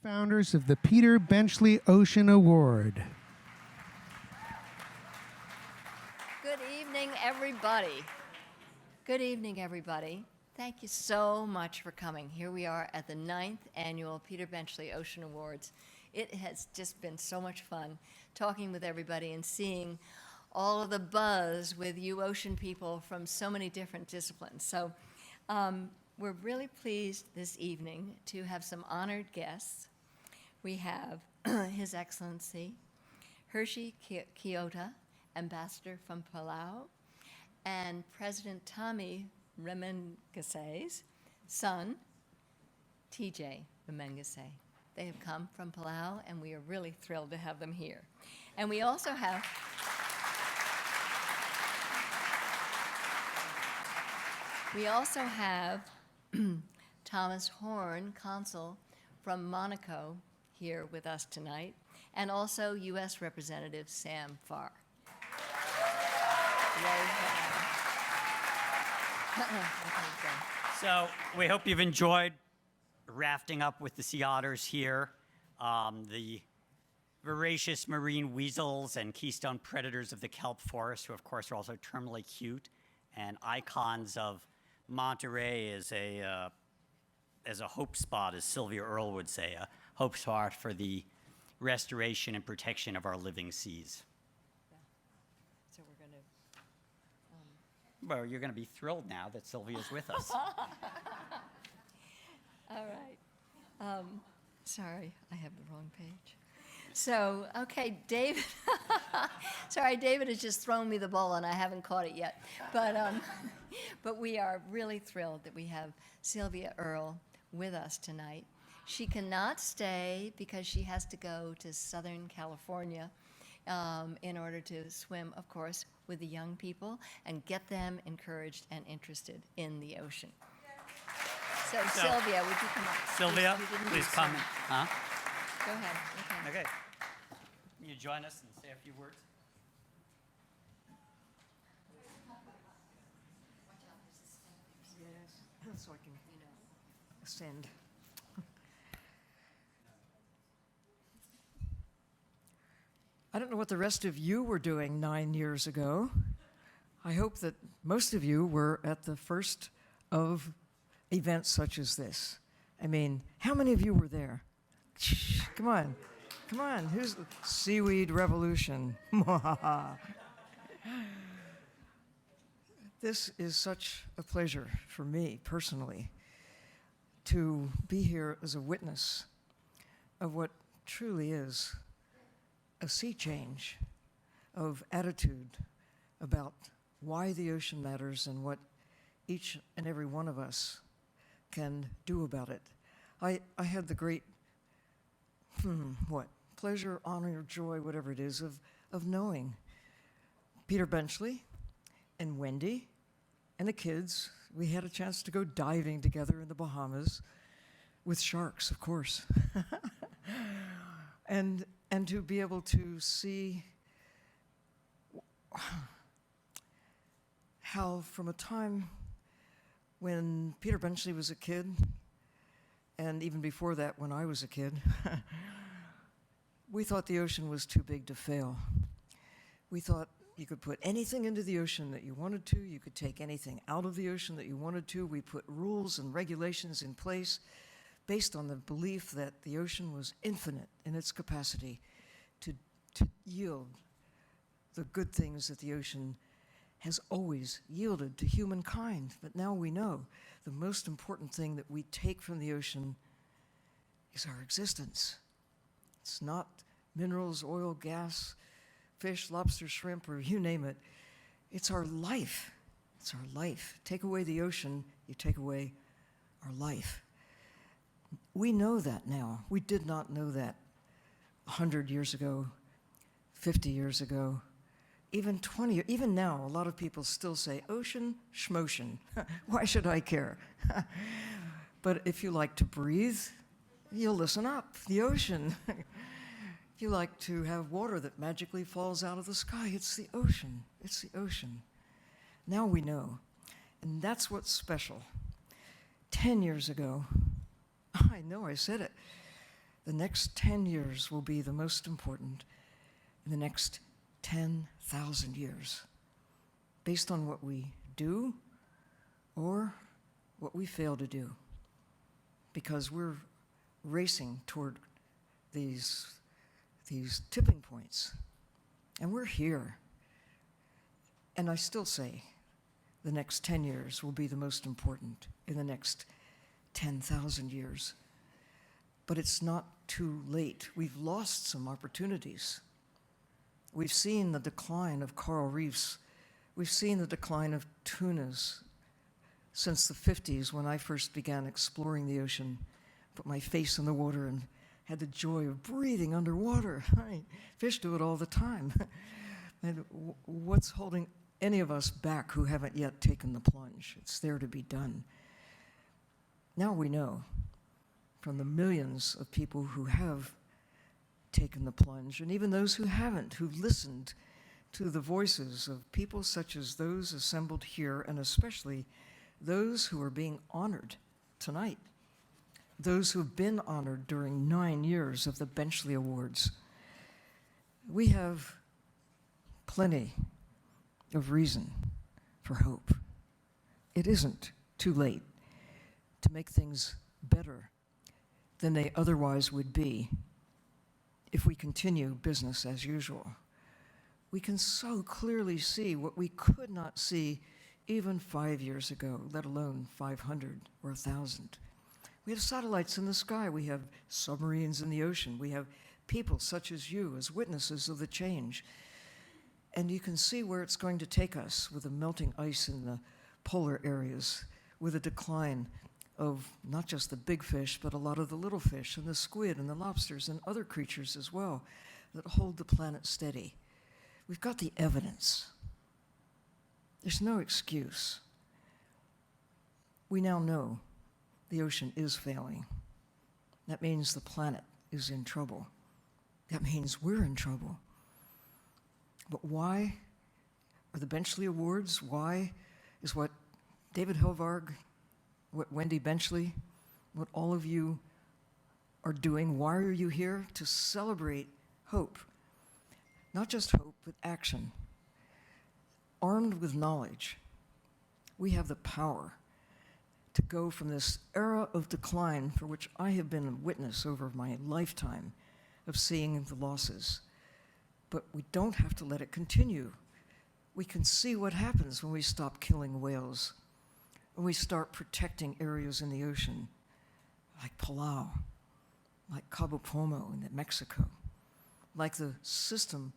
Founders of the Peter Benchley Ocean Award. Good evening, everybody. Good evening, everybody. Thank you so much for coming. Here we are at the 9th Annual Peter Benchley Ocean Awards. It has just been so much fun talking with everybody and seeing all of the buzz with you ocean people from so many different disciplines. So we're really pleased this evening to have some honored guests. We have His Excellency Hershey Kyoto, Ambassador from Palau, and President Tommy Remengesay's son, TJ Remengese. They have come from Palau, and we are really thrilled to have them here. And we also have Thomas Horn, Consul from Monaco, here with us tonight, and also U.S. Representative Sam Farr. So we hope you've enjoyed rafting up with the sea otters here, the voracious marine weasels and keystone predators of the kelp forest, who of course are also terminally cute and icons of Monterey as a hope spot, as Sylvia Earle would say, a hope spot for the restoration and protection of our living seas. So we're going to... Well, you're going to be thrilled now that Sylvia's with us. All right. Sorry, I have the wrong page. So, okay, David. Sorry, David has just thrown me the ball and I haven't caught it yet. But we are really thrilled that we have Sylvia Earle with us tonight. She cannot stay because she has to go to Southern California in order to swim, of course, with the young people and get them encouraged and interested in the ocean. So Sylvia, would you come up? Sylvia, please come. Huh? Go ahead. Okay. You join us and say a few words. Yes, so I can ascend. I don't know what the rest of you were doing 9 years ago. I hope that most of you were at the first of events such as this. I mean, how many of you were there? Come on. Who's the Seaweed Revolution? This is such a pleasure for me personally to be here as a witness of what truly is a sea change of attitude about why the ocean matters and what each and every one of us can do about it. I had the great, pleasure, honor, joy, whatever it is, of knowing Peter Benchley and Wendy and the kids. We had a chance to go diving together in the Bahamas with sharks, of course. and to be able to see how from a time when Peter Benchley was a kid, and even before that when I was a kid, we thought the ocean was too big to fail. We thought you could put anything into the ocean that you wanted to. You could take anything out of the ocean that you wanted to. We put rules and regulations in place based on the belief that the ocean was infinite in its capacity to yield the good things that the ocean has always yielded to humankind. But now we know the most important thing that we take from the ocean is our existence. It's not minerals, oil, gas, fish, lobster, shrimp, or you name it. It's our life. It's our life. Take away the ocean, you take away our life. We know that now. We did not know that 100 years ago, 50 years ago, even 20, even now, a lot of people still say, ocean, schmocean. Why should I care? But if you like to breathe, you'll listen up. The ocean. If you like to have water that magically falls out of the sky, it's the ocean. It's the ocean. Now we know. And that's what's special. 10 years ago, I know I said it, The next 10 years will be the most important in the next 10,000 years, based on what we do or what we fail to do, because we're racing toward these tipping points, and we're here. And I still say the next 10 years will be the most important in the next 10,000 years. But it's not too late. We've lost some opportunities. We've seen the decline of coral reefs. We've seen the decline of tunas since the 50s, when I first began exploring the ocean, put my face in the water and had the joy of breathing underwater. Fish do it all the time. And what's holding any of us back who haven't yet taken the plunge? It's there to be done. Now we know from the millions of people who have taken the plunge, and even those who haven't, who've listened to the voices of people such as those assembled here, and especially those who are being honored tonight, those who have been honored during 9 years of the Benchley Awards. We have plenty of reason for hope. It isn't too late to make things better than they otherwise would be if we continue business as usual. We can so clearly see what we could not see even 5 years ago, let alone 500 or 1,000. We have satellites in the sky. We have submarines in the ocean. We have people such as you as witnesses of the change. And you can see where it's going to take us with the melting ice in the polar areas, with a decline of not just the big fish, but a lot of the little fish and the squid and the lobsters and other creatures as well that hold the planet steady. We've got the evidence. There's no excuse. We now know the ocean is failing. That means the planet is in trouble. That means we're in trouble. But why are the Benchley Awards? Why is what David Helvarg, what Wendy Benchley, what all of you are doing, why are you here? To celebrate hope. Not just hope, but action. Armed with knowledge, we have the power to go from this era of decline, for which I have been a witness over my lifetime of seeing the losses. But we don't have to let it continue. We can see what happens when we stop killing whales, when we start protecting areas in the ocean, like Palau, like Cabo Pomo in Mexico, like the system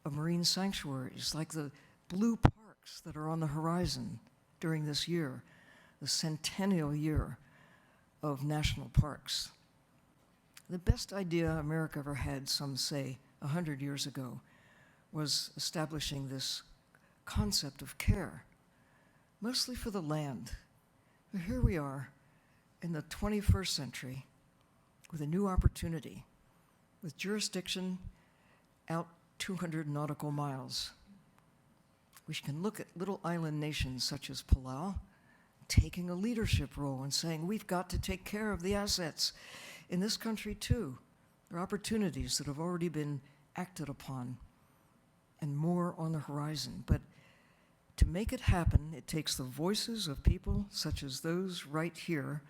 of marine sanctuaries, like the blue parks that are on the horizon during this year, the centennial year of national parks. The best idea America ever had, some say, 100 years ago, was establishing this concept of care, mostly for the land. But here we are in the 21st century with a new opportunity, with jurisdiction out 200 nautical miles. We can look at little island nations such as Palau taking a leadership role and saying, we've got to take care of the assets. In this country, too, there are opportunities that have already been acted upon and more on the horizon. But to make it happen, it takes the voices of people such as those right here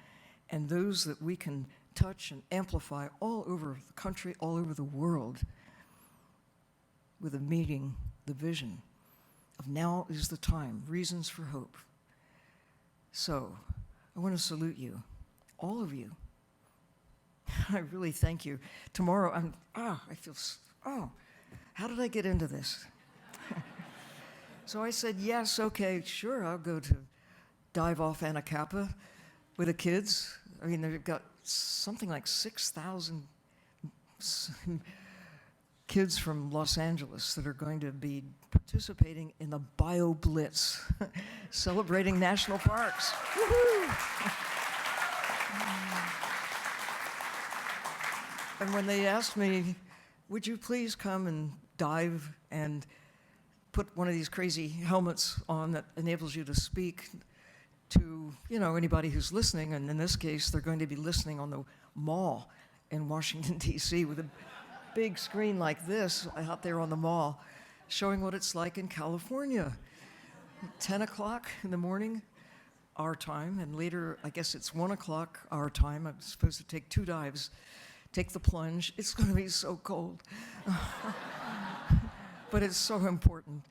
and those that we can touch and amplify all over the country, all over the world, with a meeting, the vision of now is the time, reasons for hope. So I want to salute you, all of you. I really thank you. Tomorrow, how did I get into this? So I said, yes, okay, sure, I'll go to dive off Anacapa with the kids. I mean, they've got something like 6,000 kids from Los Angeles that are going to be participating in the Bio Blitz, celebrating national parks. Woohoo! And when they asked me, would you please come and dive and put one of these crazy helmets on that enables you to speak to, anybody who's listening, and in this case, they're going to be listening on the mall in Washington, D.C. with a big screen like this out there on the mall, showing what it's like in California. 10 o'clock in the morning, our time, and later, I guess it's 1 o'clock our time. I'm supposed to take 2 dives, take the plunge. It's going to be so cold. But it's so important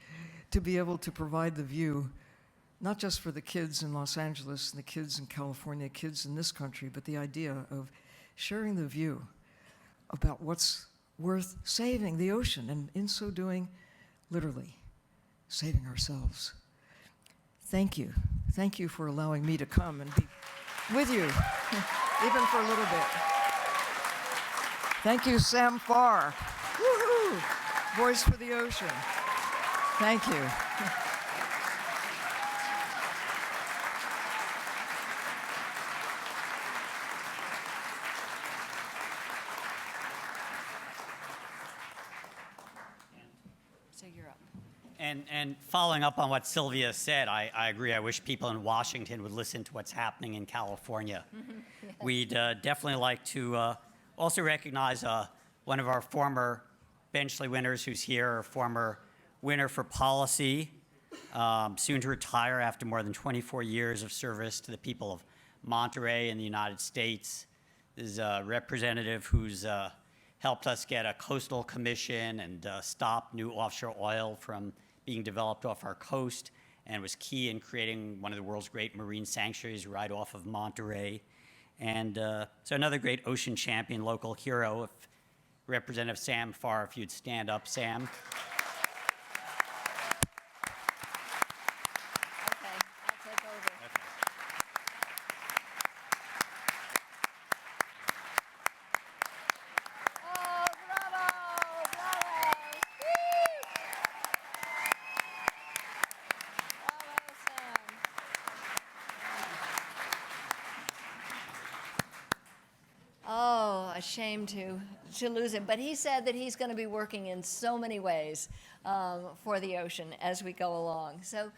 to be able to provide the view, not just for the kids in Los Angeles and the kids in California, kids in this country, but the idea of sharing the view about what's worth saving, the ocean, and in so doing, literally saving ourselves. Thank you. Thank you for allowing me to come and be with you, even for a little bit. Thank you, Sam Farr. Woohoo! Voice for the Ocean. Thank you. So you're up. And following up on what Sylvia said, I agree. I wish people in Washington would listen to what's happening in California. Yes. We'd definitely like to also recognize one of our former Benchley winners who's here, a former winner for policy, soon to retire after more than 24 years of service to the people of Monterey in the United States. This is a representative who's helped us get a coastal commission and stop new offshore oil from being developed off our coast, and was key in creating one of the world's great marine sanctuaries right off of Monterey. And so another great ocean champion, local hero. If Representative Sam Farr, if you'd stand up, Sam. Okay, I'll take over. Oh, bravo! Bravo! Woo! Bravo, Sam. Oh, a shame to lose him. But he said that he's going to be working in so many ways for the ocean as we go along. So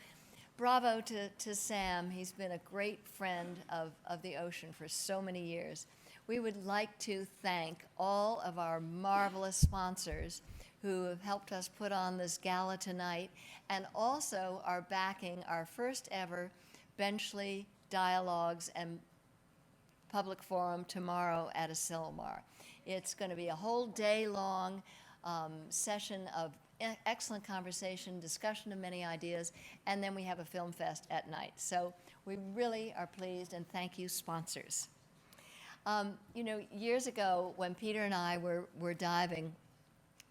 bravo to Sam. He's been a great friend of the ocean for so many years. We would like to thank all of our marvelous sponsors who have helped us put on this gala tonight, and also are backing our first ever Benchley Dialogues and Public Forum tomorrow at Asilomar. It's going to be a whole day-long session of excellent conversation, discussion of many ideas, and then we have a film fest at night. So we really are pleased, and thank you, sponsors. You know, years ago, when Peter and I were diving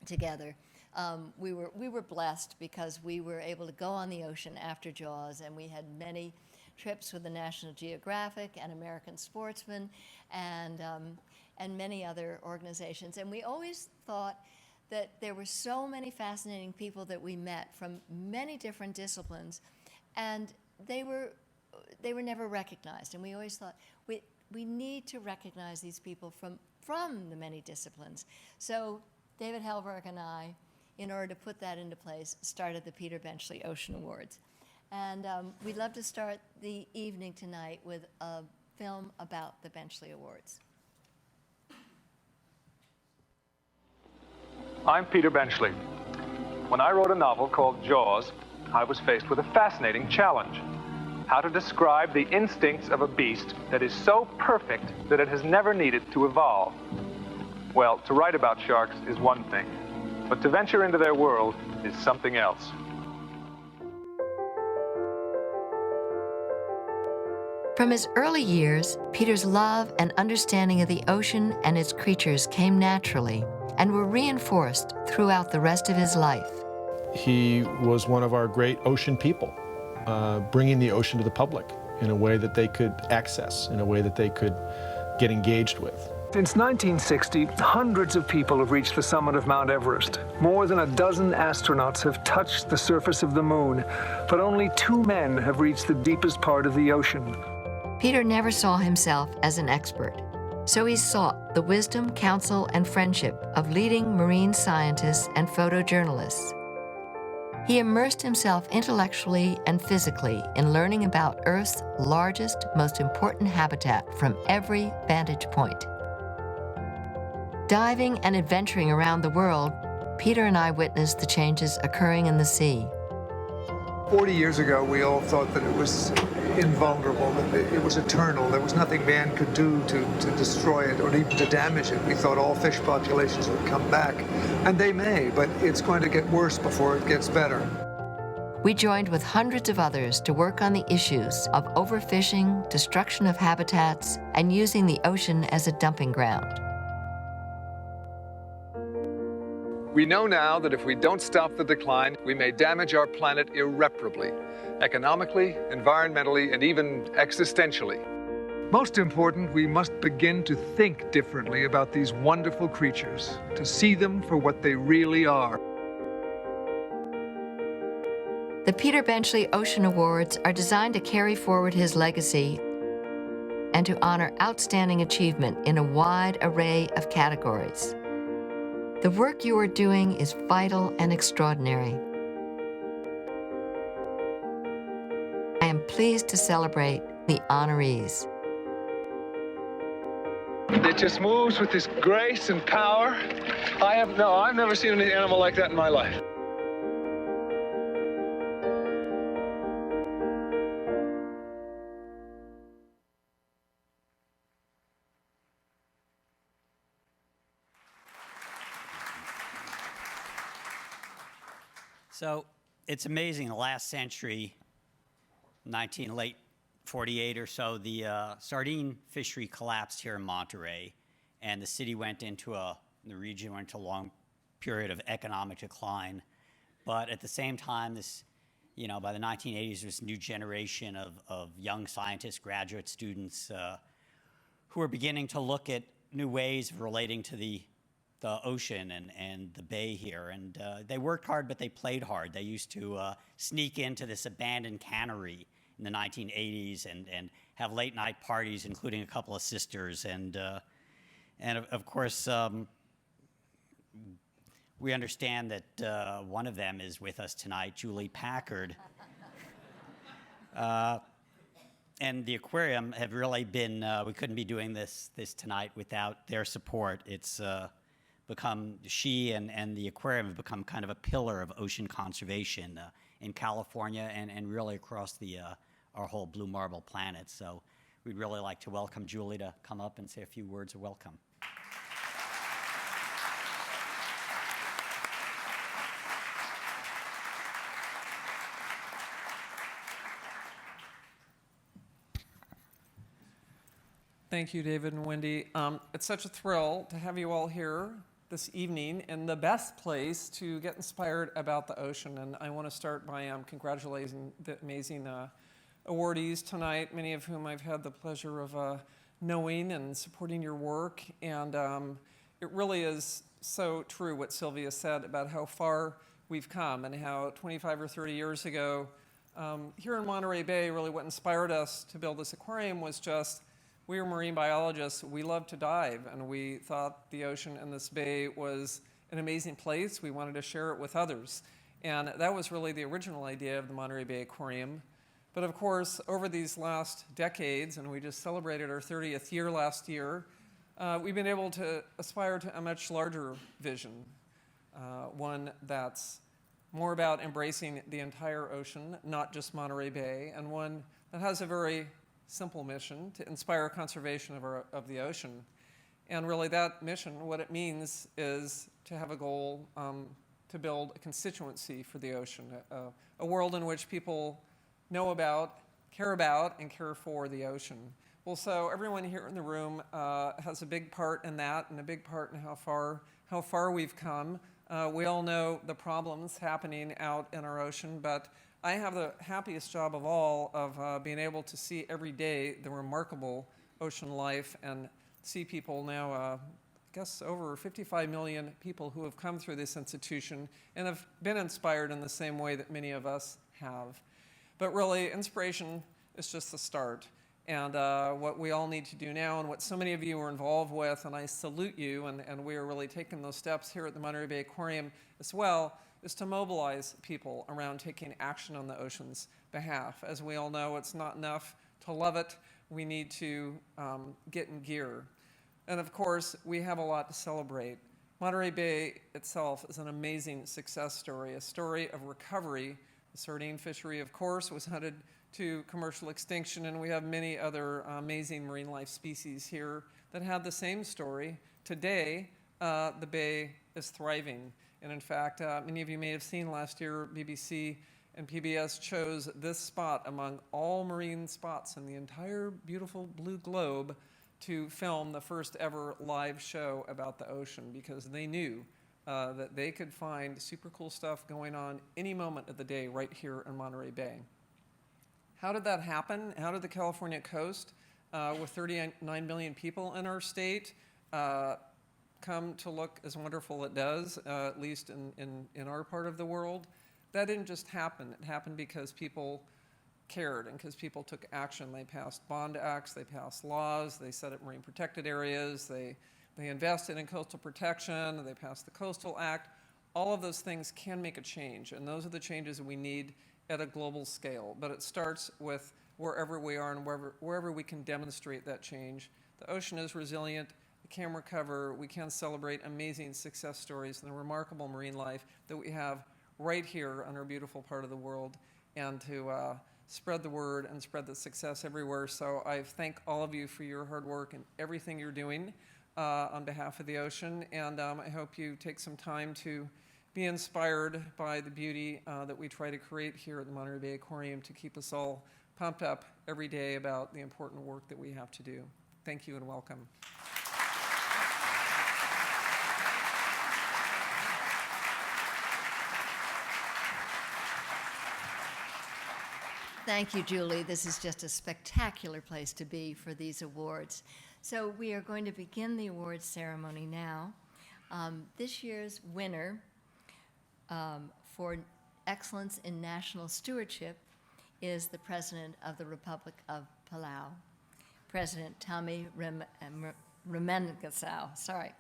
together, we were blessed because we were able to go on the ocean after Jaws, and we had many trips with the National Geographic and American Sportsman and many other organizations. And we always thought that there were so many fascinating people that we met from many different disciplines, and they were never recognized. And we always thought, we need to recognize these people from the many disciplines. So David Helberg and I, in order to put that into place, started the Peter Benchley Ocean Awards. And we'd love to start the evening tonight with a film about the Benchley Awards. I'm Peter Benchley. When I wrote a novel called Jaws, I was faced with a fascinating challenge: how to describe the instincts of a beast that is so perfect that it has never needed to evolve. Well, to write about sharks is one thing, but to venture into their world is something else. From his early years, Peter's love and understanding of the ocean and its creatures came naturally and were reinforced throughout the rest of his life. He was one of our great ocean people, bringing the ocean to the public in a way that they could access, in a way that they could get engaged with. Since 1960, hundreds of people have reached the summit of Mount Everest. More than a dozen astronauts have touched the surface of the moon, but only 2 men have reached the deepest part of the ocean. Peter never saw himself as an expert, so he sought the wisdom, counsel, and friendship of leading marine scientists and photojournalists. He immersed himself intellectually and physically in learning about Earth's largest, most important habitat from every vantage point. Diving and adventuring around the world, Peter and I witnessed the changes occurring in the sea. 40 years ago, we all thought that it was invulnerable, that it was eternal. There was nothing man could do to destroy it or even to damage it. We thought all fish populations would come back, and they may, but it's going to get worse before it gets better. We joined with hundreds of others to work on the issues of overfishing, destruction of habitats, and using the ocean as a dumping ground. We know now that if we don't stop the decline, we may damage our planet irreparably, economically, environmentally, and even existentially. Most important, we must begin to think differently about these wonderful creatures, to see them for what they really are. The Peter Benchley Ocean Awards are designed to carry forward his legacy and to honor outstanding achievement in a wide array of categories. The work you are doing is vital and extraordinary. I am pleased to celebrate the honorees. It just moves with this grace and power. I've never seen an animal like that in my life. So it's amazing. The last century, late 48 or so, the sardine fishery collapsed here in Monterey, and the city the region went into a long period of economic decline. But at the same time, by the 1980s, this new generation of young scientists, graduate students, who were beginning to look at new ways of relating to the ocean and the bay here. And they worked hard, but they played hard. They used to sneak into this abandoned cannery in the 1980s and have late night parties, including a couple of sisters. And of course, we understand that one of them is with us tonight, Julie Packard. And the aquarium have really been, we couldn't be doing this tonight without their support. It's she and the aquarium have become kind of a pillar of ocean conservation in California and really across our whole blue marble planet. So we'd really like to welcome Julie to come up and say a few words of welcome. Thank you, David and Wendy. It's such a thrill to have you all here this evening in the best place to get inspired about the ocean. And I want to start by congratulating the amazing awardees tonight, many of whom I've had the pleasure of knowing and supporting your work. And it really is so true what Sylvia said about how far we've come and how 25 or 30 years ago, here in Monterey Bay, really what inspired us to build this aquarium was just we were marine biologists. We loved to dive, and we thought the ocean in this bay was an amazing place. We wanted to share it with others. And that was really the original idea of the Monterey Bay Aquarium. But of course, over these last decades, and we just celebrated our 30th year last year, we've been able to aspire to a much larger vision, one that's more about embracing the entire ocean, not just Monterey Bay, and one that has a very simple mission to inspire conservation of the ocean. And really that mission, what it means is to have a goal to build a constituency for the ocean, a world in which people know about, and care for the ocean. Well, so everyone here in the room has a big part in that and a big part in how far we've come. We all know the problems happening out in our ocean, but I have the happiest job of all of being able to see every day the remarkable ocean life and see people now, I guess over 55 million people who have come through this institution and have been inspired in the same way that many of us have. But really, inspiration is just the start. And what we all need to do now, and what so many of you are involved with, and I salute you, and we are really taking those steps here at the Monterey Bay Aquarium as well, is to mobilize people around taking action on the ocean's behalf. As we all know, it's not enough to love it. We need to get in gear. And of course, we have a lot to celebrate. Monterey Bay itself is an amazing success story, a story of recovery. The sardine fishery, of course, was hunted to commercial extinction, and we have many other amazing marine life species here that have the same story. Today, the bay is thriving. And in fact, many of you may have seen last year, BBC and PBS chose this spot among all marine spots in the entire beautiful blue globe to film the first ever live show about the ocean, because they knew that they could find super cool stuff going on any moment of the day right here in Monterey Bay. How did that happen? How did the California coast, with 39 million people in our state, come to look as wonderful it does, at least in our part of the world? That didn't just happen. It happened because people cared and because people took action. They passed bond acts, they passed laws, they set up marine protected areas, they invested in coastal protection, they passed the Coastal Act. All of those things can make a change, and those are the changes that we need at a global scale. But it starts with wherever we are and wherever we can demonstrate that change. The ocean is resilient, it can recover, we can celebrate amazing success stories and the remarkable marine life that we have right here on our beautiful part of the world, and to spread the word and spread the success everywhere. So I thank all of you for your hard work and everything you're doing on behalf of the ocean, and I hope you take some time to be inspired by the beauty that we try to create here at the Monterey Bay Aquarium to keep us all pumped up every day about the important work that we have to do. Thank you and welcome. Thank you, Julie. This is just a spectacular place to be for these awards. So we are going to begin the awards ceremony now. This year's winner for excellence in national stewardship is the President of the Republic of Palau, President Tommy Remengesau. Sorry.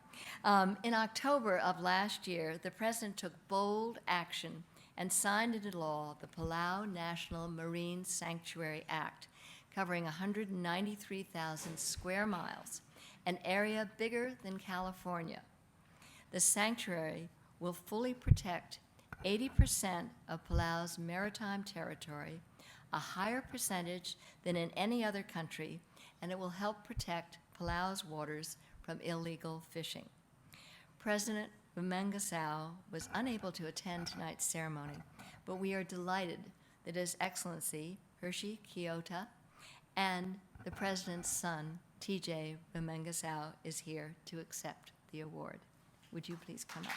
In October of last year, the President took bold action and signed into law the Palau National Marine Sanctuary Act, covering 193,000 square miles, an area bigger than California. The sanctuary will fully protect 80% of Palau's maritime territory, a higher percentage than in any other country, and it will help protect Palau's waters from illegal fishing. President Remengesau was unable to attend tonight's ceremony, but we are delighted that His Excellency Hershey Kyoto and the President's son, TJ Remengesau, is here to accept the award. Would you please come up?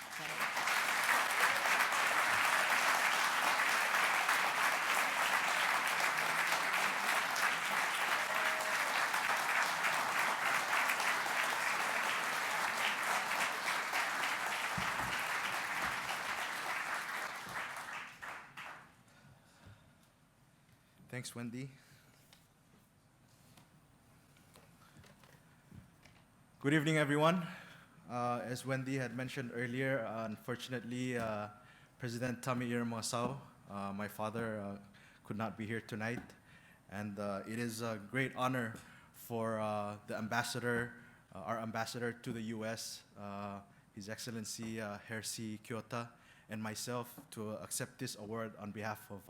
Thanks, Wendy. Good evening, everyone. As Wendy had mentioned earlier, unfortunately, President Tommy Remengesau, my father, could not be here tonight. And it is a great honor for the ambassador, our ambassador to the U.S., His Excellency Hershey Kyoto, and myself to accept this award on behalf of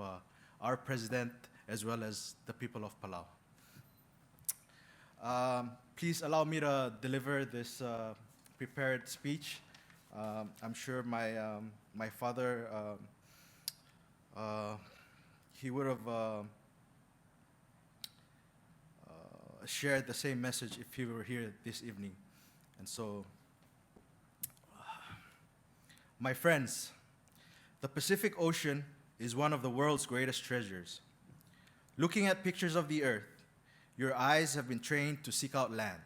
our president as well as the people of Palau. Please allow me to deliver this prepared speech. I'm sure my father, he would have shared the same message if he were here this evening. And so, my friends, the Pacific Ocean is one of the world's greatest treasures. Looking at pictures of the Earth, your eyes have been trained to seek out land.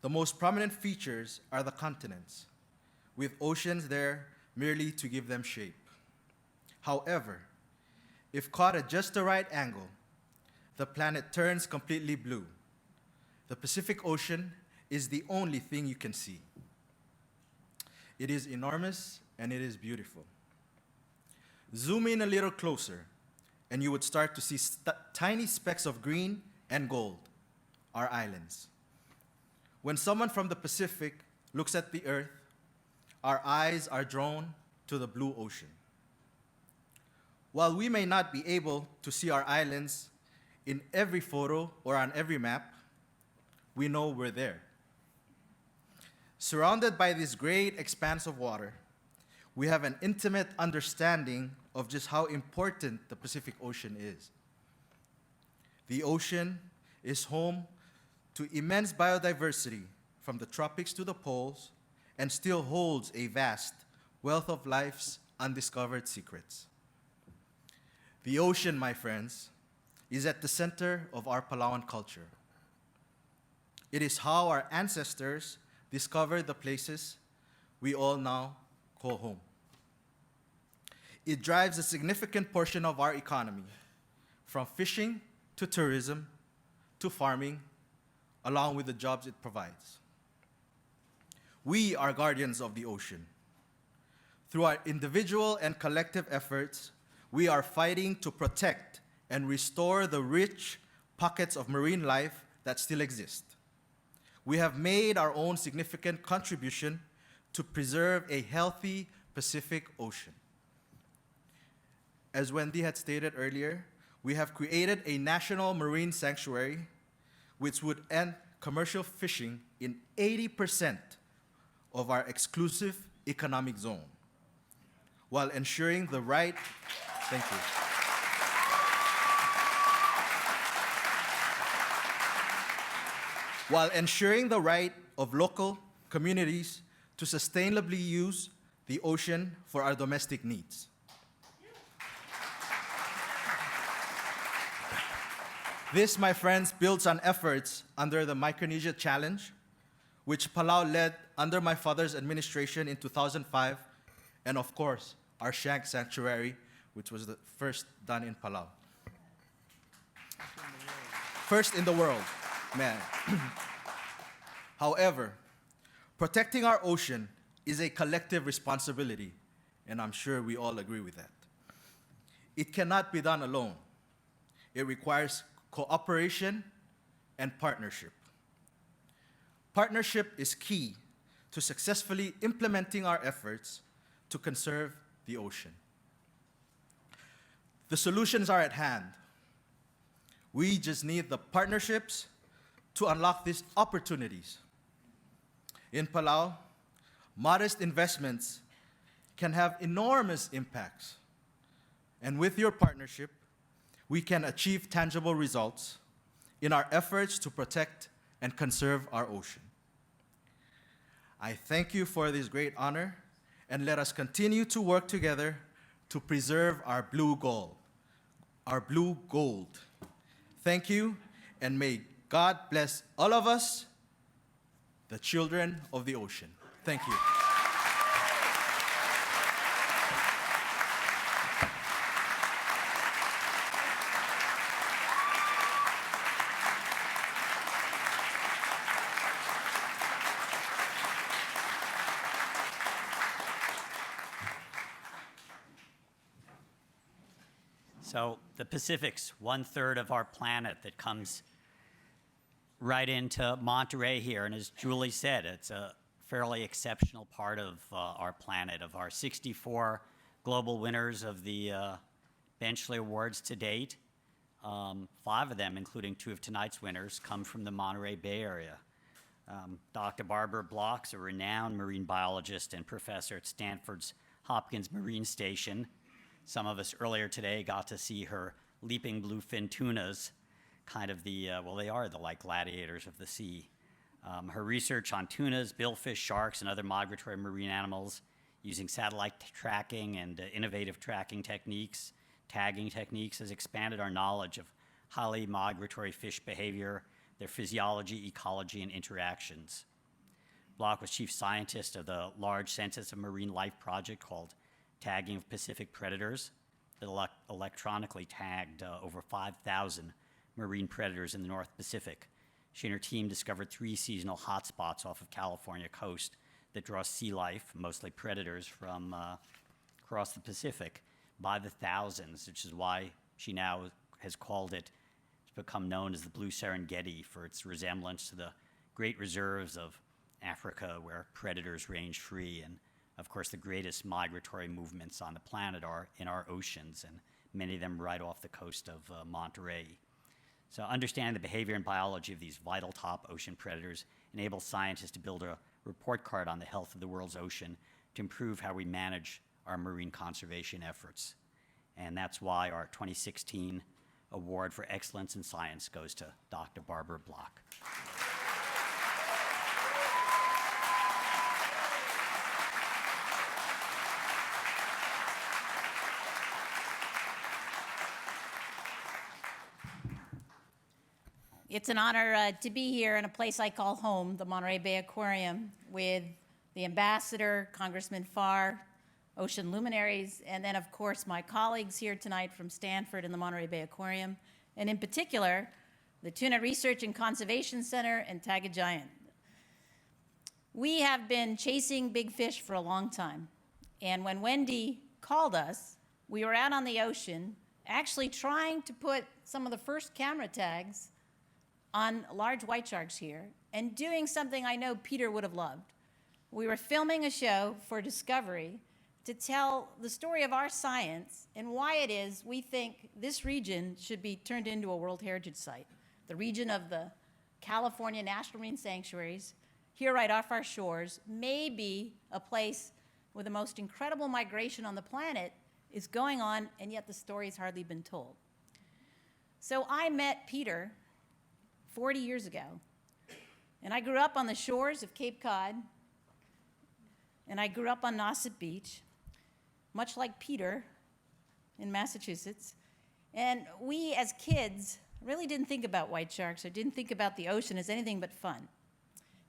The most prominent features are the continents, with oceans there merely to give them shape. However, if caught at just the right angle, the planet turns completely blue. The Pacific Ocean is the only thing you can see. It is enormous and it is beautiful. Zoom in a little closer, and you would start to see tiny specks of green and gold, our islands. When someone from the Pacific looks at the Earth, our eyes are drawn to the blue ocean. While we may not be able to see our islands in every photo or on every map, we know we're there. Surrounded by this great expanse of water, we have an intimate understanding of just how important the Pacific Ocean is. The ocean is home to immense biodiversity from the tropics to the poles and still holds a vast wealth of life's undiscovered secrets. The ocean, my friends, is at the center of our Palawan culture. It is how our ancestors discovered the places we all now call home. It drives a significant portion of our economy, from fishing to tourism to farming, along with the jobs it provides. We are guardians of the ocean. Through our individual and collective efforts, we are fighting to protect and restore the rich pockets of marine life that still exist. We have made our own significant contribution to preserve a healthy Pacific Ocean. As Wendy had stated earlier, we have created a national marine sanctuary which would end commercial fishing in 80% of our exclusive economic zone, while ensuring the right, thank you. While ensuring the right of local communities to sustainably use the ocean for our domestic needs. This, my friends, builds on efforts under the Micronesia Challenge, which Palau led under my father's administration in 2005, and of course, our Shank Sanctuary, which was the first done in Palau. First in the world, man. However, protecting our ocean is a collective responsibility, and I'm sure we all agree with that. It cannot be done alone. It requires cooperation and partnership. Partnership is key to successfully implementing our efforts to conserve the ocean. The solutions are at hand. We just need the partnerships to unlock these opportunities. In Palau, modest investments can have enormous impacts. And with your partnership, we can achieve tangible results in our efforts to protect and conserve our ocean. I thank you for this great honor, and let us continue to work together to preserve our blue gold. Thank you, and may God bless all of us, the children of the ocean. Thank you. So the Pacific's 1/3 of our planet that comes right into Monterey here. And as Julie said, it's a fairly exceptional part of our planet. Of our 64 global winners of the Benchley Awards to date, 5 of them, including 2 of tonight's winners, come from the Monterey Bay area. Dr. Barbara Block's a renowned marine biologist and professor at Stanford's Hopkins Marine Station. Some of us earlier today got to see her leaping bluefin tunas, kind of the, well, they are the like gladiators of the sea. Her research on tunas, billfish, sharks, and other migratory marine animals using satellite tracking and innovative tracking techniques, tagging techniques, has expanded our knowledge of highly migratory fish behavior, their physiology, ecology, and interactions. Block was chief scientist of the large Census of Marine Life project called Tagging of Pacific Predators that electronically tagged over 5,000 marine predators in the North Pacific. She and her team discovered 3 seasonal hotspots off of California coast that draw sea life, mostly predators, from across the Pacific by the thousands, which is why she now has called it, it's become known as the Blue Serengeti for its resemblance to the great reserves of Africa where predators range free, and of course the greatest migratory movements on the planet are in our oceans, and many of them right off the coast of Monterey. So understanding the behavior and biology of these vital top ocean predators enables scientists to build a report card on the health of the world's ocean to improve how we manage our marine conservation efforts. And that's why our 2016 Award for Excellence in Science goes to Dr. Barbara Block. It's an honor to be here in a place I call home, the Monterey Bay Aquarium, with the ambassador, Congressman Farr, ocean luminaries, and then, of course, my colleagues here tonight from Stanford and the Monterey Bay Aquarium, and in particular, the Tuna Research and Conservation Center and Tagga Giant. We have been chasing big fish for a long time, and when Wendy called us, we were out on the ocean actually trying to put some of the first camera tags on large white sharks here, and doing something I know Peter would have loved. We were filming a show for Discovery to tell the story of our science and why it is we think this region should be turned into a World Heritage Site. The region of the California National Marine Sanctuaries, here right off our shores, may be a place where the most incredible migration on the planet is going on, and yet the story's hardly been told. So I met Peter 40 years ago, and I grew up on the shores of Cape Cod, and I grew up on Nauset Beach, much like Peter in Massachusetts. And we, as kids, really didn't think about white sharks or didn't think about the ocean as anything but fun.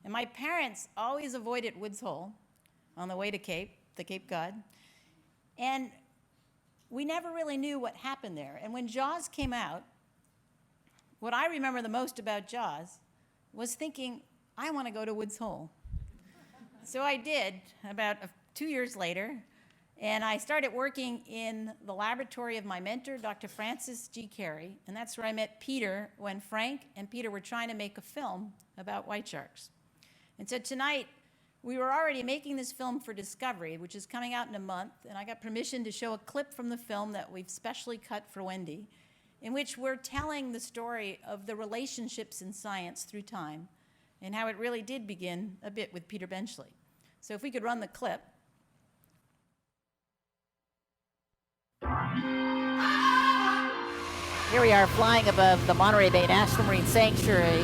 And my parents always avoided Woods Hole on the way to Cape Cod. And we never really knew what happened there. And when Jaws came out, what I remember the most about Jaws was thinking, I want to go to Woods Hole. So I did about 2 years later, and I started working in the laboratory of my mentor, Dr. Francis G. Carey, and that's where I met Peter when Frank and Peter were trying to make a film about white sharks. And so tonight, we were already making this film for Discovery, which is coming out in a month, and I got permission to show a clip from the film that we've specially cut for Wendy, in which we're telling the story of the relationships in science through time and how it really did begin a bit with Peter Benchley. So if we could run the clip. Here we are flying above the Monterey Bay National Marine Sanctuary.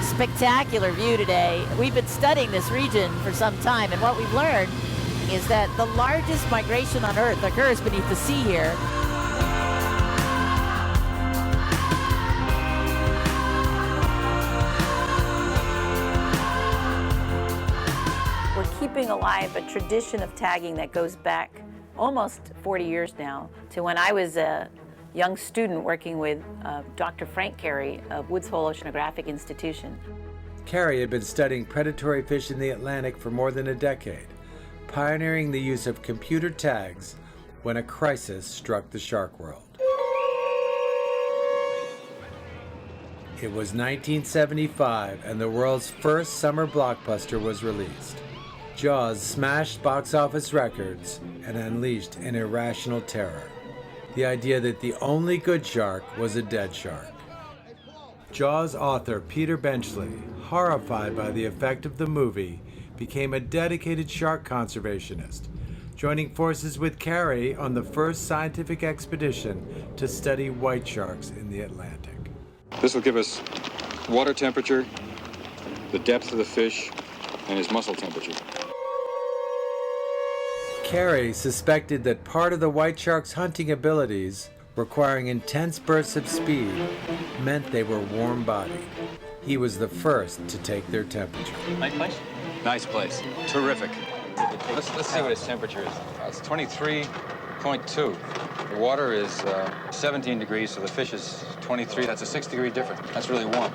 Spectacular view today. We've been studying this region for some time, and what we've learned is that the largest migration on Earth occurs beneath the sea here. Keeping alive a tradition of tagging that goes back almost 40 years now to when I was a young student working with Dr. Frank Carey of Woods Hole Oceanographic Institution. Carey had been studying predatory fish in the Atlantic for more than a decade, pioneering the use of computer tags when a crisis struck the shark world. It was 1975, and the world's first summer blockbuster was released. Jaws smashed box office records and unleashed an irrational terror. The idea that the only good shark was a dead shark. Jaws author Peter Benchley, horrified by the effect of the movie, became a dedicated shark conservationist, joining forces with Carey on the first scientific expedition to study white sharks in the Atlantic. This will give us water temperature, the depth of the fish, and his muscle temperature. Carey suspected that part of the white shark's hunting abilities, requiring intense bursts of speed, meant they were warm-bodied. He was the first to take their temperature. Nice place? Nice place. Terrific. Let's see what his temperature is. It's 23.2. The water is 17 degrees, so the fish is 23. That's a 6-degree difference. That's really warm.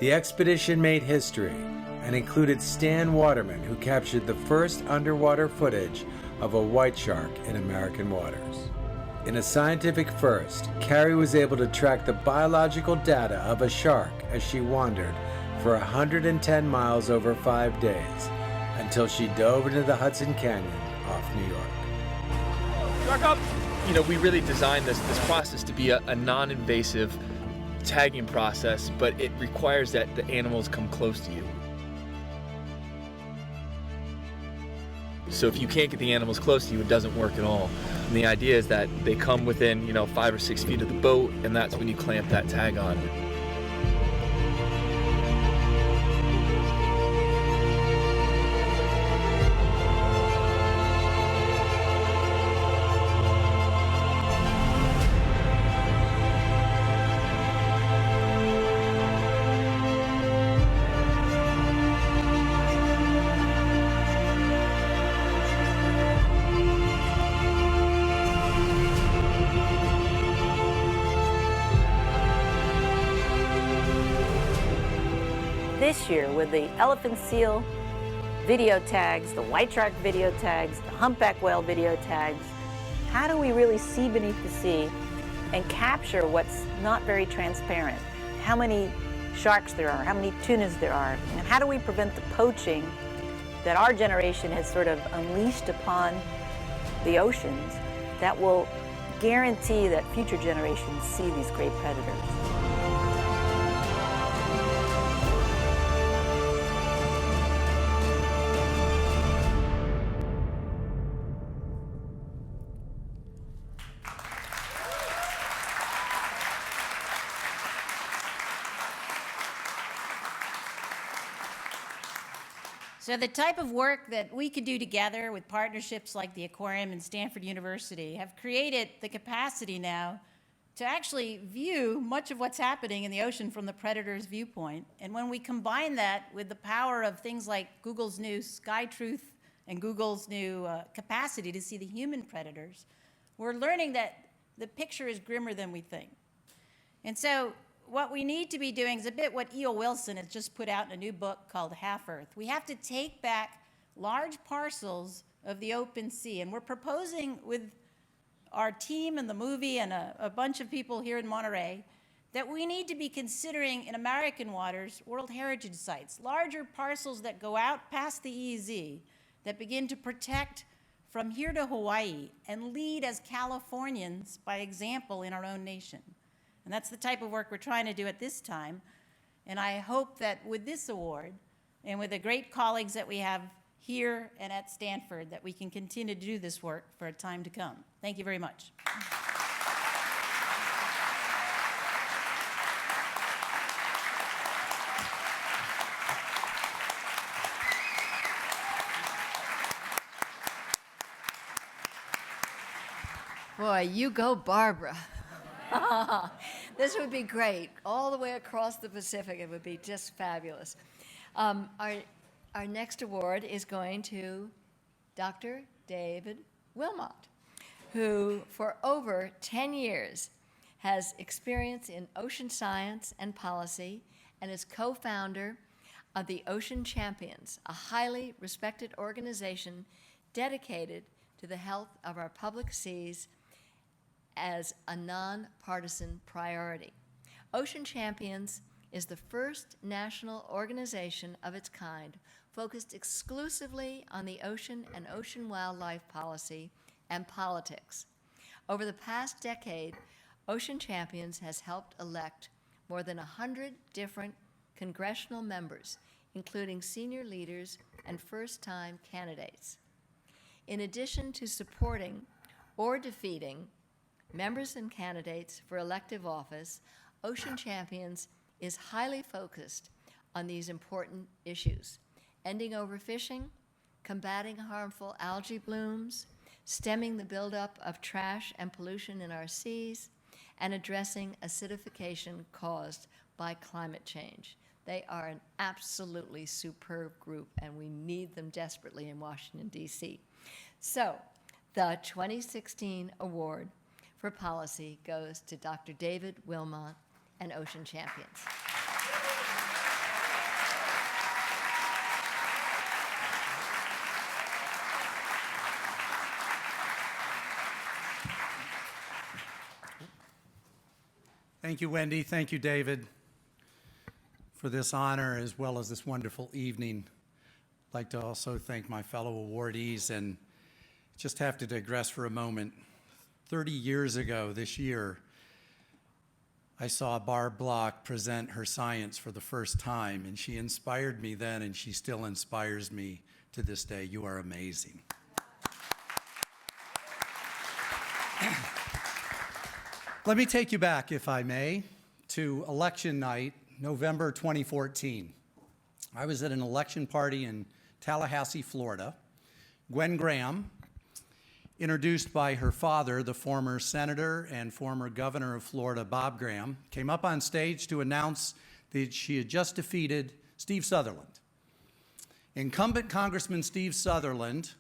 The expedition made history and included Stan Waterman, who captured the first underwater footage of a white shark in American waters. In a scientific first, Carey was able to track the biological data of a shark as she wandered for 110 miles over 5 days until she dove into the Hudson Canyon off New York. Shark up! You know, we really designed this process to be a non-invasive tagging process, but it requires that the animals come close to you. So if you can't get the animals close to you, it doesn't work at all. And the idea is that they come within, 5 or 6 feet of the boat, and that's when you clamp that tag on. This year, with the elephant seal video tags, the white shark video tags, the humpback whale video tags, how do we really see beneath the sea and capture what's not very transparent? How many sharks there are, how many tunas there are, and how do we prevent the poaching that our generation has sort of unleashed upon the oceans that will guarantee that future generations see these great predators? So the type of work that we could do together with partnerships like the Aquarium and Stanford University have created the capacity now to actually view much of what's happening in the ocean from the predator's viewpoint. And when we combine that with the power of things like Google's new Sky Truth and Google's new capacity to see the human predators, we're learning that the picture is grimmer than we think. And so what we need to be doing is a bit what E.O. Wilson has just put out in a new book called Half Earth. We have to take back large parcels of the open sea, and we're proposing with our team and the movie and a bunch of people here in Monterey that we need to be considering in American waters World Heritage Sites, larger parcels that go out past the EEZ, that begin to protect from here to Hawaii and lead as Californians by example in our own nation. And that's the type of work we're trying to do at this time. And I hope that with this award and with the great colleagues that we have here and at Stanford, that we can continue to do this work for a time to come. Thank you very much. Boy, you go, Barbara. This would be great. All the way across the Pacific, it would be just fabulous. Our next award is going to Dr. David Wilmot, who for over 10 years has experience in ocean science and policy and is co-founder of the Ocean Champions, a highly respected organization dedicated to the health of our public seas as a nonpartisan priority. Ocean Champions is the first national organization of its kind focused exclusively on the ocean and ocean wildlife policy and politics. Over the past decade, Ocean Champions has helped elect more than 100 different congressional members, including senior leaders and first-time candidates. In addition to supporting or defeating members and candidates for elective office, Ocean Champions is highly focused on these important issues: ending overfishing, combating harmful algae blooms, stemming the buildup of trash and pollution in our seas, and addressing acidification caused by climate change. They are an absolutely superb group, and we need them desperately in Washington, D.C. So, the 2016 award for policy goes to Dr. David Wilmot and Ocean Champions. Thank you, Wendy. Thank you, David. for this honor as well as this wonderful evening. I'd like to also thank my fellow awardees and just have to digress for a moment. 30 years ago this year, I saw Barb Block present her science for the first time, and she inspired me then, and she still inspires me to this day. You are amazing. Let me take you back, if I may, to election night, November 2014. I was at an election party in Tallahassee, Florida. Gwen Graham, introduced by her father, the former senator and former governor of Florida, Bob Graham, came up on stage to announce that she had just defeated Steve Sutherland. Incumbent Congressman Steve Sutherland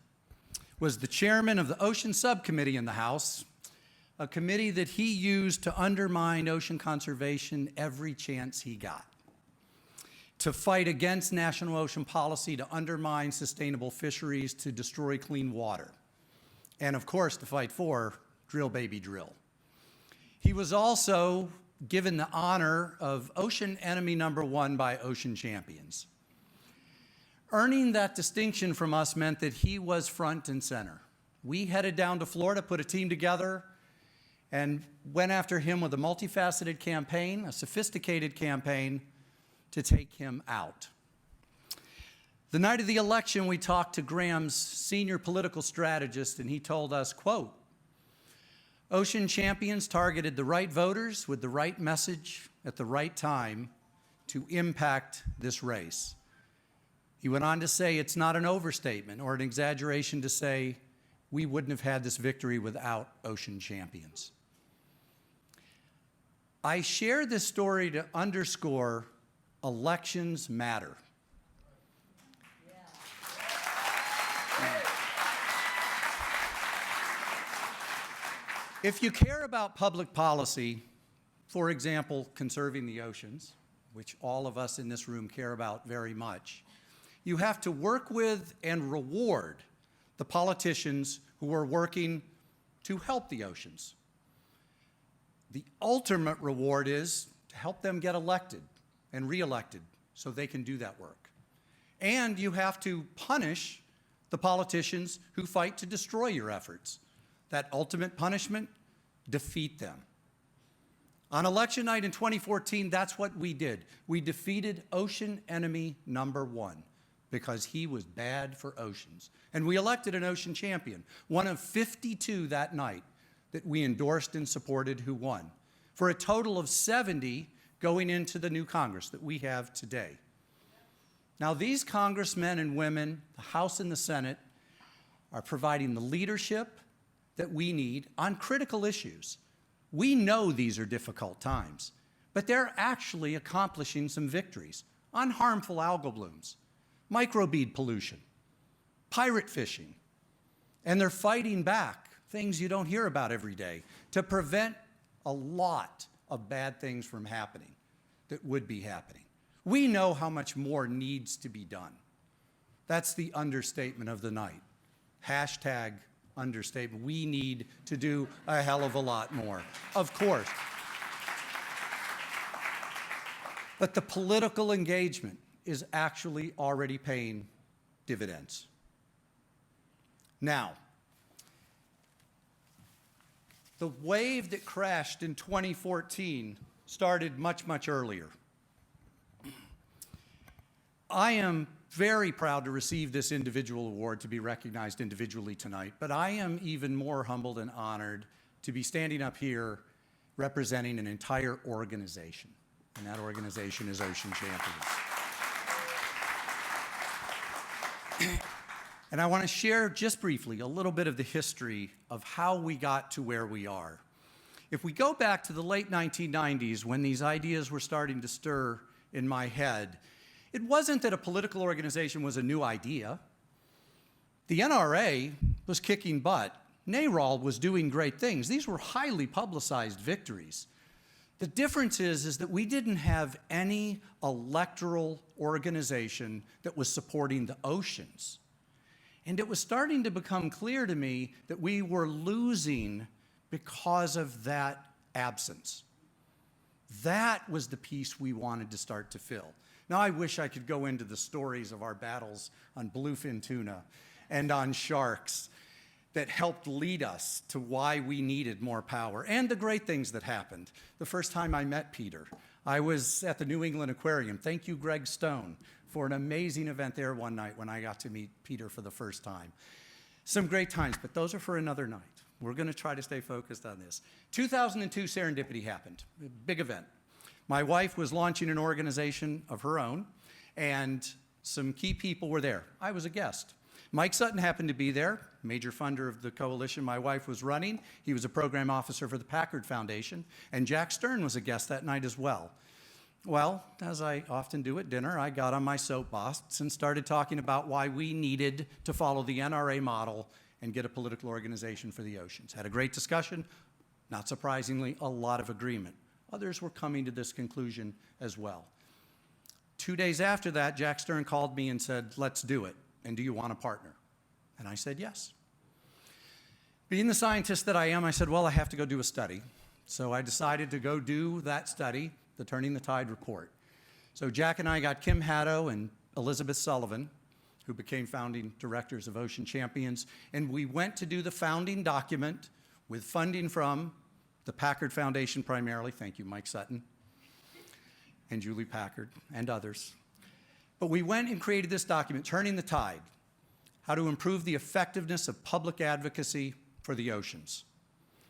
was the chairman of the Ocean Subcommittee in the House, a committee that he used to undermine ocean conservation every chance he got, to fight against national ocean policy, to undermine sustainable fisheries, to destroy clean water, and of course to fight for drill baby drill. He was also given the honor of Ocean Enemy #1 by Ocean Champions. Earning that distinction from us meant that he was front and center. We headed down to Florida, put a team together, and went after him with a multifaceted campaign, a sophisticated campaign to take him out. The night of the election, we talked to Graham's senior political strategist, and he told us, quote, "Ocean Champions targeted the right voters with the right message at the right time to impact this race." He went on to say it's not an overstatement or an exaggeration to say we wouldn't have had this victory without Ocean Champions. I share this story to underscore elections matter. If you care about public policy, for example, conserving the oceans, which all of us in this room care about very much, you have to work with and reward the politicians who are working to help the oceans. The ultimate reward is to help them get elected and reelected so they can do that work. And you have to punish the politicians who fight to destroy your efforts. That ultimate punishment, defeat them. On election night in 2014, that's what we did. We defeated Ocean Enemy #1 because he was bad for oceans. And we elected an ocean champion, one of 52 that night that we endorsed and supported who won, for a total of 70 going into the new Congress that we have today. Now, these congressmen and women, the House and the Senate, are providing the leadership that we need on critical issues. We know these are difficult times, but they're actually accomplishing some victories on harmful algal blooms, microbead pollution, pirate fishing, and they're fighting back things you don't hear about every day to prevent a lot of bad things from happening that would be happening. We know how much more needs to be done. That's the understatement of the night. Hashtag understatement. We need to do a hell of a lot more, of course. But the political engagement is actually already paying dividends. Now, the wave that crashed in 2014 started much, much earlier. I am very proud to receive this individual award, to be recognized individually tonight, but I am even more humbled and honored to be standing up here representing an entire organization, and that organization is Ocean Champions. And I want to share just briefly a little bit of the history of how we got to where we are. If we go back to the late 1990s when these ideas were starting to stir in my head, it wasn't that a political organization was a new idea. The NRA was kicking butt. NARAL was doing great things. These were highly publicized victories. The difference is that we didn't have any electoral organization that was supporting the oceans. And it was starting to become clear to me that we were losing because of that absence. That was the piece we wanted to start to fill. Now, I wish I could go into the stories of our battles on bluefin tuna and on sharks that helped lead us to why we needed more power, and the great things that happened. The first time I met Peter, I was at the New England Aquarium. Thank you, Greg Stone, for an amazing event there one night when I got to meet Peter for the first time. Some great times, but those are for another night. We're going to try to stay focused on this. 2002, serendipity happened, a big event. My wife was launching an organization of her own, and some key people were there. I was a guest. Mike Sutton happened to be there, major funder of the coalition my wife was running. He was a program officer for the Packard Foundation, and Jack Stern was a guest that night as well. Well, as I often do at dinner, I got on my soapbox and started talking about why we needed to follow the NRA model and get a political organization for the oceans. Had a great discussion, not surprisingly, a lot of agreement. Others were coming to this conclusion as well. 2 days after that, Jack Stern called me and said, let's do it, and do you want a partner? And I said yes. Being the scientist that I am, I said, well, I have to go do a study. So I decided to go do that study, the Turning the Tide report. So Jack and I got Kim Haddow and Elizabeth Sullivan, who became founding directors of Ocean Champions, and we went to do the founding document with funding from the Packard Foundation primarily. Thank you, Mike Sutton, and Julie Packard, and others. But we went and created this document, Turning the Tide, how to improve the effectiveness of public advocacy for the oceans.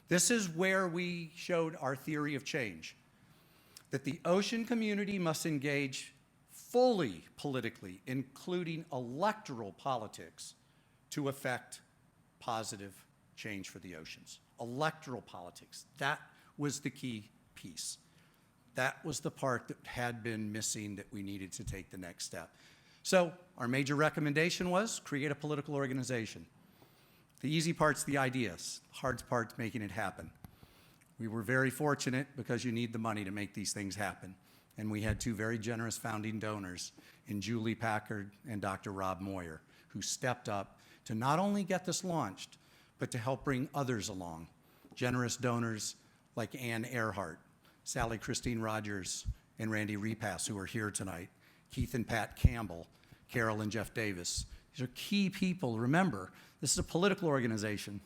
This is where we showed our theory of change, that the ocean community must engage fully politically, including electoral politics, to affect positive change for the oceans. Electoral politics, that was the key piece. That was the part that had been missing that we needed to take the next step. So our major recommendation was create a political organization. The easy part's the ideas, the hard part's making it happen. We were very fortunate because you need the money to make these things happen. And we had two very generous founding donors in Julie Packard and Dr. Rob Moyer, who stepped up to not only get this launched, but to help bring others along. Generous donors like Ann Earhart, Sally Christine Rogers, and Randy Repass, who are here tonight, Keith and Pat Campbell, Carol and Jeff Davis. These are key people. Remember, this is a political organization.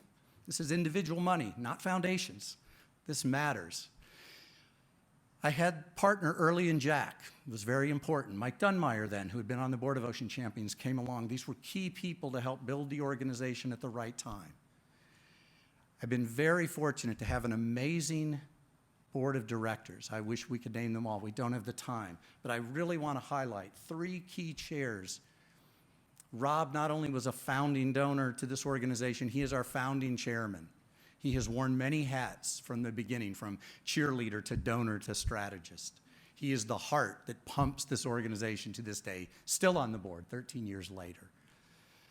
This is individual money, not foundations. This matters. I had partner early in Jack. It was very important. Mike Dunmeyer then, who had been on the board of Ocean Champions, came along. These were key people to help build the organization at the right time. I've been very fortunate to have an amazing board of directors. I wish we could name them all. We don't have the time. But I really want to highlight three key chairs. Rob not only was a founding donor to this organization, he is our founding chairman. He has worn many hats from the beginning, from cheerleader to donor to strategist. He is the heart that pumps this organization to this day, still on the board 13 years later.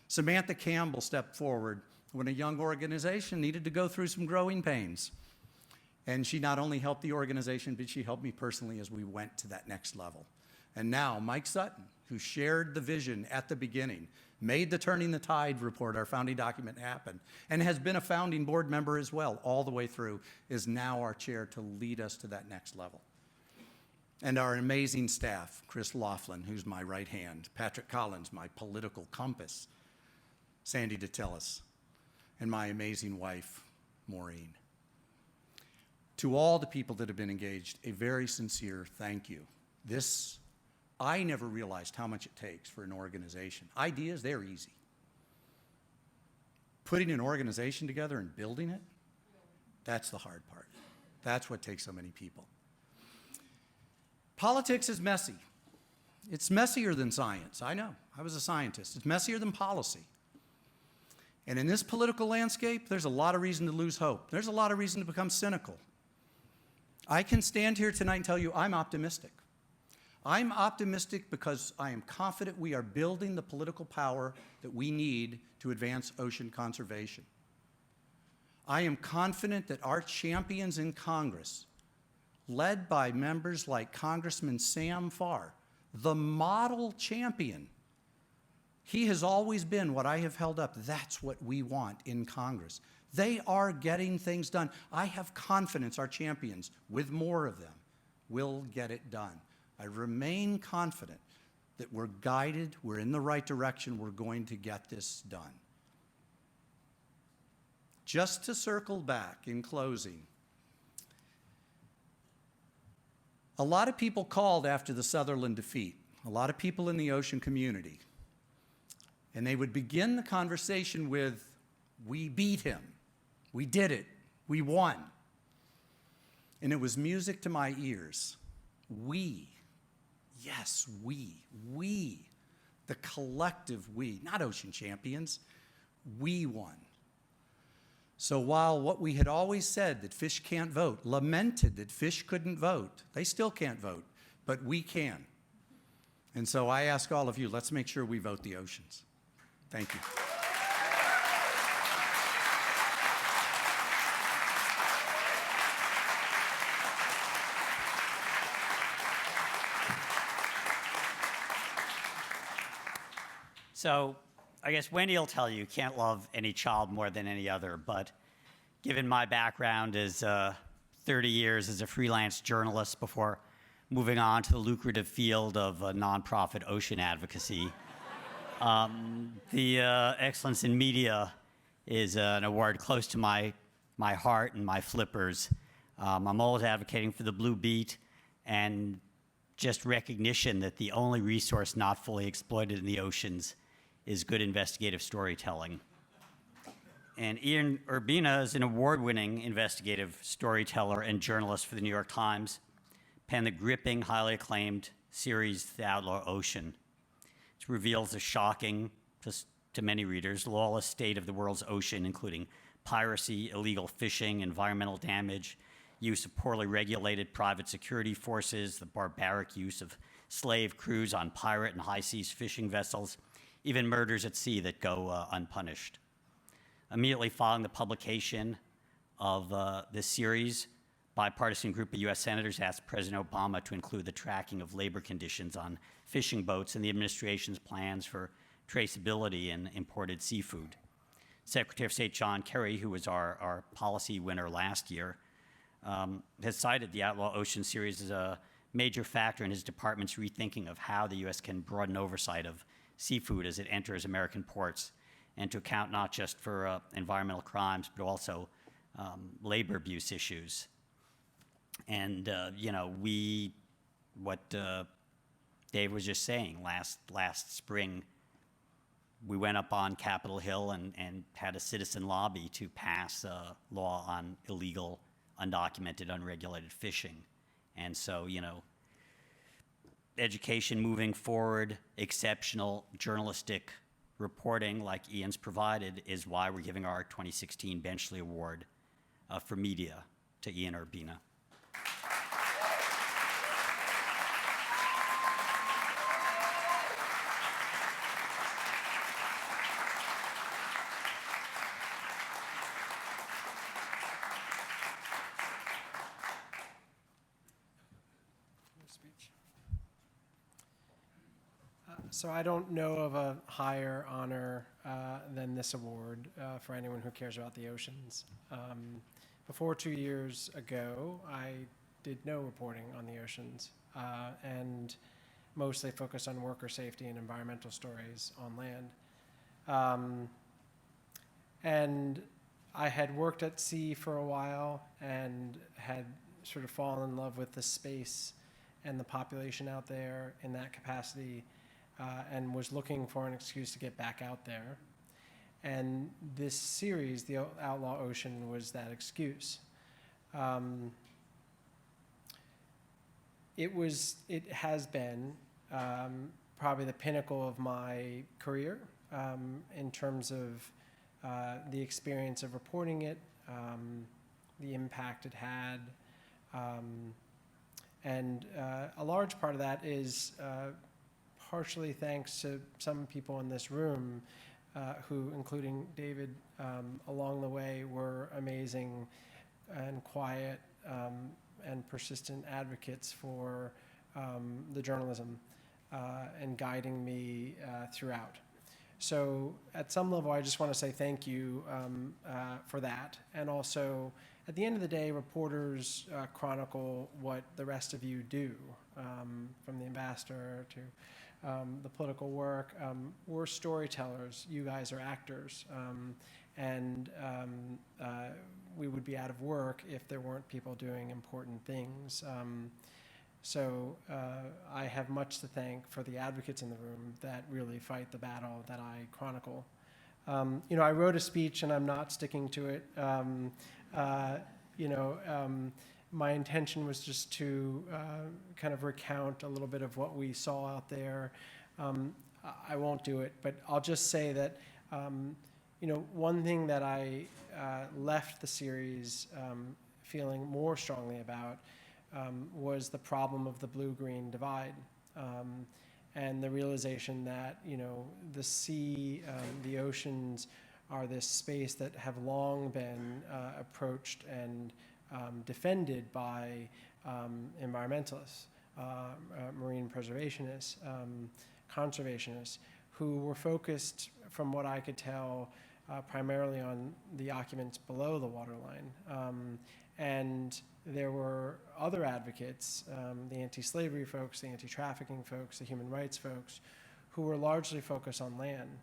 Samantha Campbell stepped forward when a young organization needed to go through some growing pains. And she not only helped the organization, but she helped me personally as we went to that next level. And now Mike Sutton, who shared the vision at the beginning, made the Turning the Tide report, our founding document, happen, and has been a founding board member as well all the way through, is now our chair to lead us to that next level. And our amazing staff, Chris Laughlin, who's my right hand, Patrick Collins, my political compass, Sandy DeTillis, and my amazing wife, Maureen. To all the people that have been engaged, a very sincere thank you. I never realized how much it takes for an organization. Ideas, they're easy. Putting an organization together and building it, that's the hard part. That's what takes so many people. Politics is messy. It's messier than science. I know. I was a scientist. It's messier than policy. And in this political landscape, there's a lot of reason to lose hope. There's a lot of reason to become cynical. I can stand here tonight and tell you I'm optimistic. I'm optimistic because I am confident we are building the political power that we need to advance ocean conservation. I am confident that our champions in Congress, led by members like Congressman Sam Farr, the model champion, he has always been what I have held up. That's what we want in Congress. They are getting things done. I have confidence our champions, with more of them, will get it done. I remain confident that we're guided, we're in the right direction, we're going to get this done. Just to circle back in closing, a lot of people called after the Sutherland defeat, a lot of people in the ocean community, and they would begin the conversation with, "We beat him, we did it, we won." And it was music to my ears. We, yes, we, the collective we, not ocean champions, we won. So while what we had always said, that fish can't vote, lamented that fish couldn't vote, they still can't vote, but we can. And so I ask all of you, let's make sure we vote the oceans. Thank you. So I guess Wendy will tell you can't love any child more than any other, but given my background as 30 years as a freelance journalist before moving on to the lucrative field of nonprofit ocean advocacy, the Excellence in Media is an award close to my heart and my flippers. I'm always advocating for the Blue Beat and just recognition that the only resource not fully exploited in the oceans is good investigative storytelling. And Ian Urbina is an award-winning investigative storyteller and journalist for the New York Times, penned the gripping, highly acclaimed series The Outlaw Ocean. It reveals the shocking, to many readers, lawless state of the world's ocean, including piracy, illegal fishing, environmental damage, use of poorly regulated private security forces, the barbaric use of slave crews on pirate and high seas fishing vessels, even murders at sea that go unpunished. Immediately following the publication of this series, bipartisan group of U.S. senators asked President Obama to include the tracking of labor conditions on fishing boats in the administration's plans for traceability in imported seafood. Secretary of State John Kerry, who was our policy winner last year, has cited the Outlaw Ocean series as a major factor in his department's rethinking of how the U.S. can broaden oversight of seafood as it enters American ports, and to account not just for environmental crimes, but also labor abuse issues. And, what Dave was just saying, last spring, we went up on Capitol Hill and had a citizen lobby to pass a law on illegal, undocumented, unregulated fishing. And so, education moving forward, exceptional journalistic reporting like Ian's provided is why we're giving our 2016 Benchley Award for media to Ian Urbina. So I don't know of a higher honor than this award for anyone who cares about the oceans. Before 2 years ago, I did no reporting on the oceans and mostly focused on worker safety and environmental stories on land. And I had worked at sea for a while and had sort of fallen in love with the space and the population out there in that capacity, and was looking for an excuse to get back out there. And this series, The Outlaw Ocean, was that excuse. It has been probably the pinnacle of my career in terms of the experience of reporting it, the impact it had, and a large part of that is partially thanks to some people in this room who, including David, along the way were amazing and quiet and persistent advocates for the journalism and guiding me throughout. So at some level, I just want to say thank you for that. And also, at the end of the day, reporters chronicle what the rest of you do, from the ambassador to the political work. We're storytellers. You guys are actors. And we would be out of work if there weren't people doing important things. So I have much to thank for the advocates in the room that really fight the battle that I chronicle. I wrote a speech and I'm not sticking to it. My intention was just to kind of recount a little bit of what we saw out there. I won't do it, but I'll just say that, one thing that I left the series feeling more strongly about was the problem of the blue-green divide. And the realization that, the sea, the oceans are this space that have long been approached and defended by environmentalists, marine preservationists, conservationists, who were focused, from what I could tell, primarily on the occupants below the waterline. And there were other advocates, the anti-slavery folks, the anti-trafficking folks, the human rights folks, who were largely focused on land.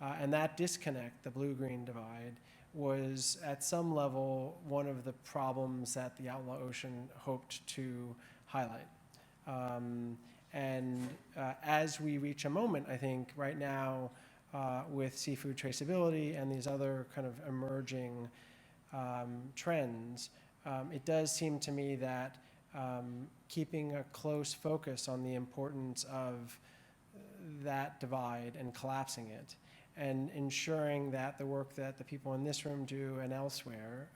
And that disconnect, the blue-green divide, was at some level one of the problems that the Outlaw Ocean hoped to highlight. As we reach a moment, I think, right now, with seafood traceability and these other kind of emerging trends, it does seem to me that keeping a close focus on the importance of that divide and collapsing it, and ensuring that the work that the people in this room do and elsewhere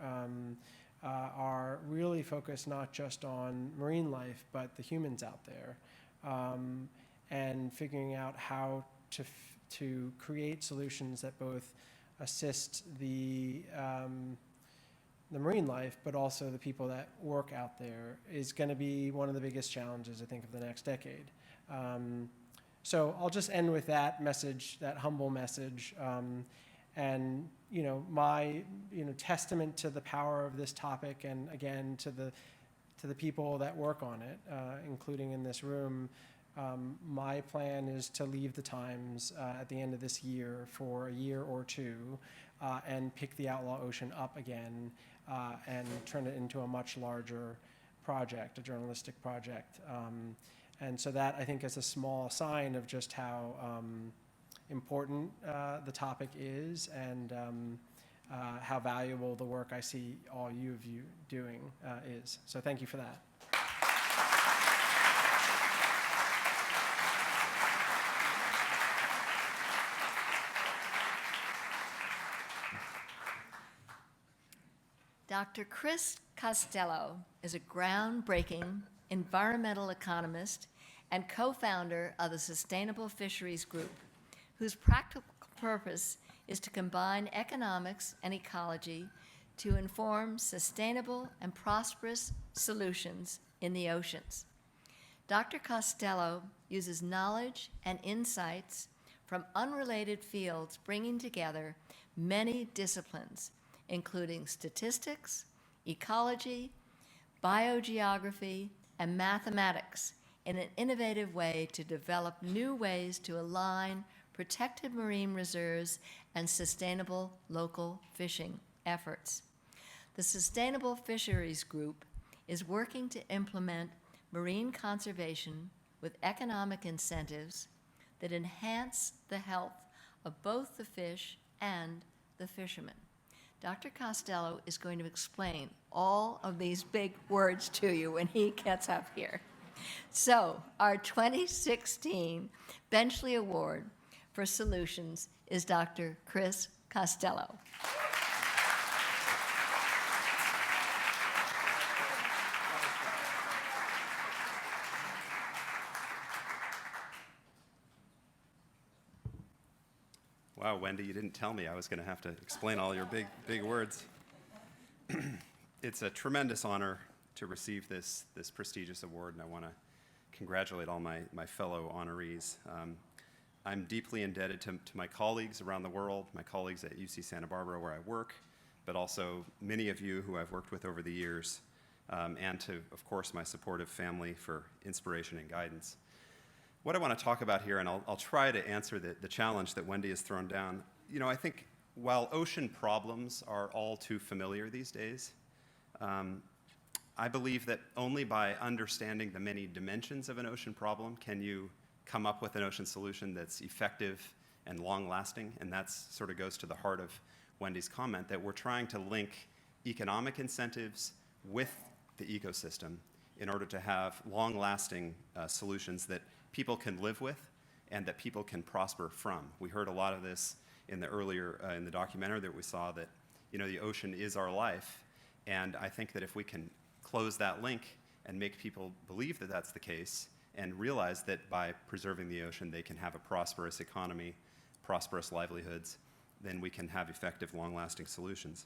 are really focused not just on marine life, but the humans out there, and figuring out how to create solutions that both assist the marine life, but also the people that work out there, is going to be one of the biggest challenges, I think, of the next decade. So I'll just end with that message, that humble message, and my testament to the power of this topic, and again to the people that work on it, including in this room. My plan is to leave the Times at the end of this year for a year or two, and pick the Outlaw Ocean up again, and turn it into a much larger project, a journalistic project. And so that, I think, is a small sign of just how important the topic is, and how valuable the work I see all of you doing is. So thank you for that. Dr. Chris Costello is a groundbreaking environmental economist and co-founder of the Sustainable Fisheries Group, whose practical purpose is to combine economics and ecology to inform sustainable and prosperous solutions in the oceans. Dr. Costello uses knowledge and insights from unrelated fields, bringing together many disciplines, including statistics, ecology, biogeography, and mathematics, in an innovative way to develop new ways to align protected marine reserves and sustainable local fishing efforts. The Sustainable Fisheries Group is working to implement marine conservation with economic incentives that enhance the health of both the fish and the fishermen. Dr. Costello is going to explain all of these big words to you when he gets up here. So, our 2016 Benchley Award for Solutions is Dr. Chris Costello. Wow, Wendy, you didn't tell me I was going to have to explain all your big words. It's a tremendous honor to receive this prestigious award, and I want to congratulate all my fellow honorees. I'm deeply indebted to my colleagues around the world, my colleagues at UC Santa Barbara where I work, but also many of you who I've worked with over the years, and to, of course, my supportive family for inspiration and guidance. what I want to talk about here, and I'll try to answer the challenge that Wendy has thrown down. You know, I think while ocean problems are all too familiar these days, I believe that only by understanding the many dimensions of an ocean problem can you come up with an ocean solution that's effective and long-lasting, and that sort of goes to the heart of Wendy's comment, that we're trying to link economic incentives with the ecosystem in order to have long-lasting solutions that people can live with and that people can prosper from. We heard a lot of this in the earlier, in the documentary that we saw, that, you know, the ocean is our life, and I think that if we can close that link and make people believe that that's the case and realize that by preserving the ocean they can have a prosperous economy, prosperous livelihoods, then we can have effective, long-lasting solutions.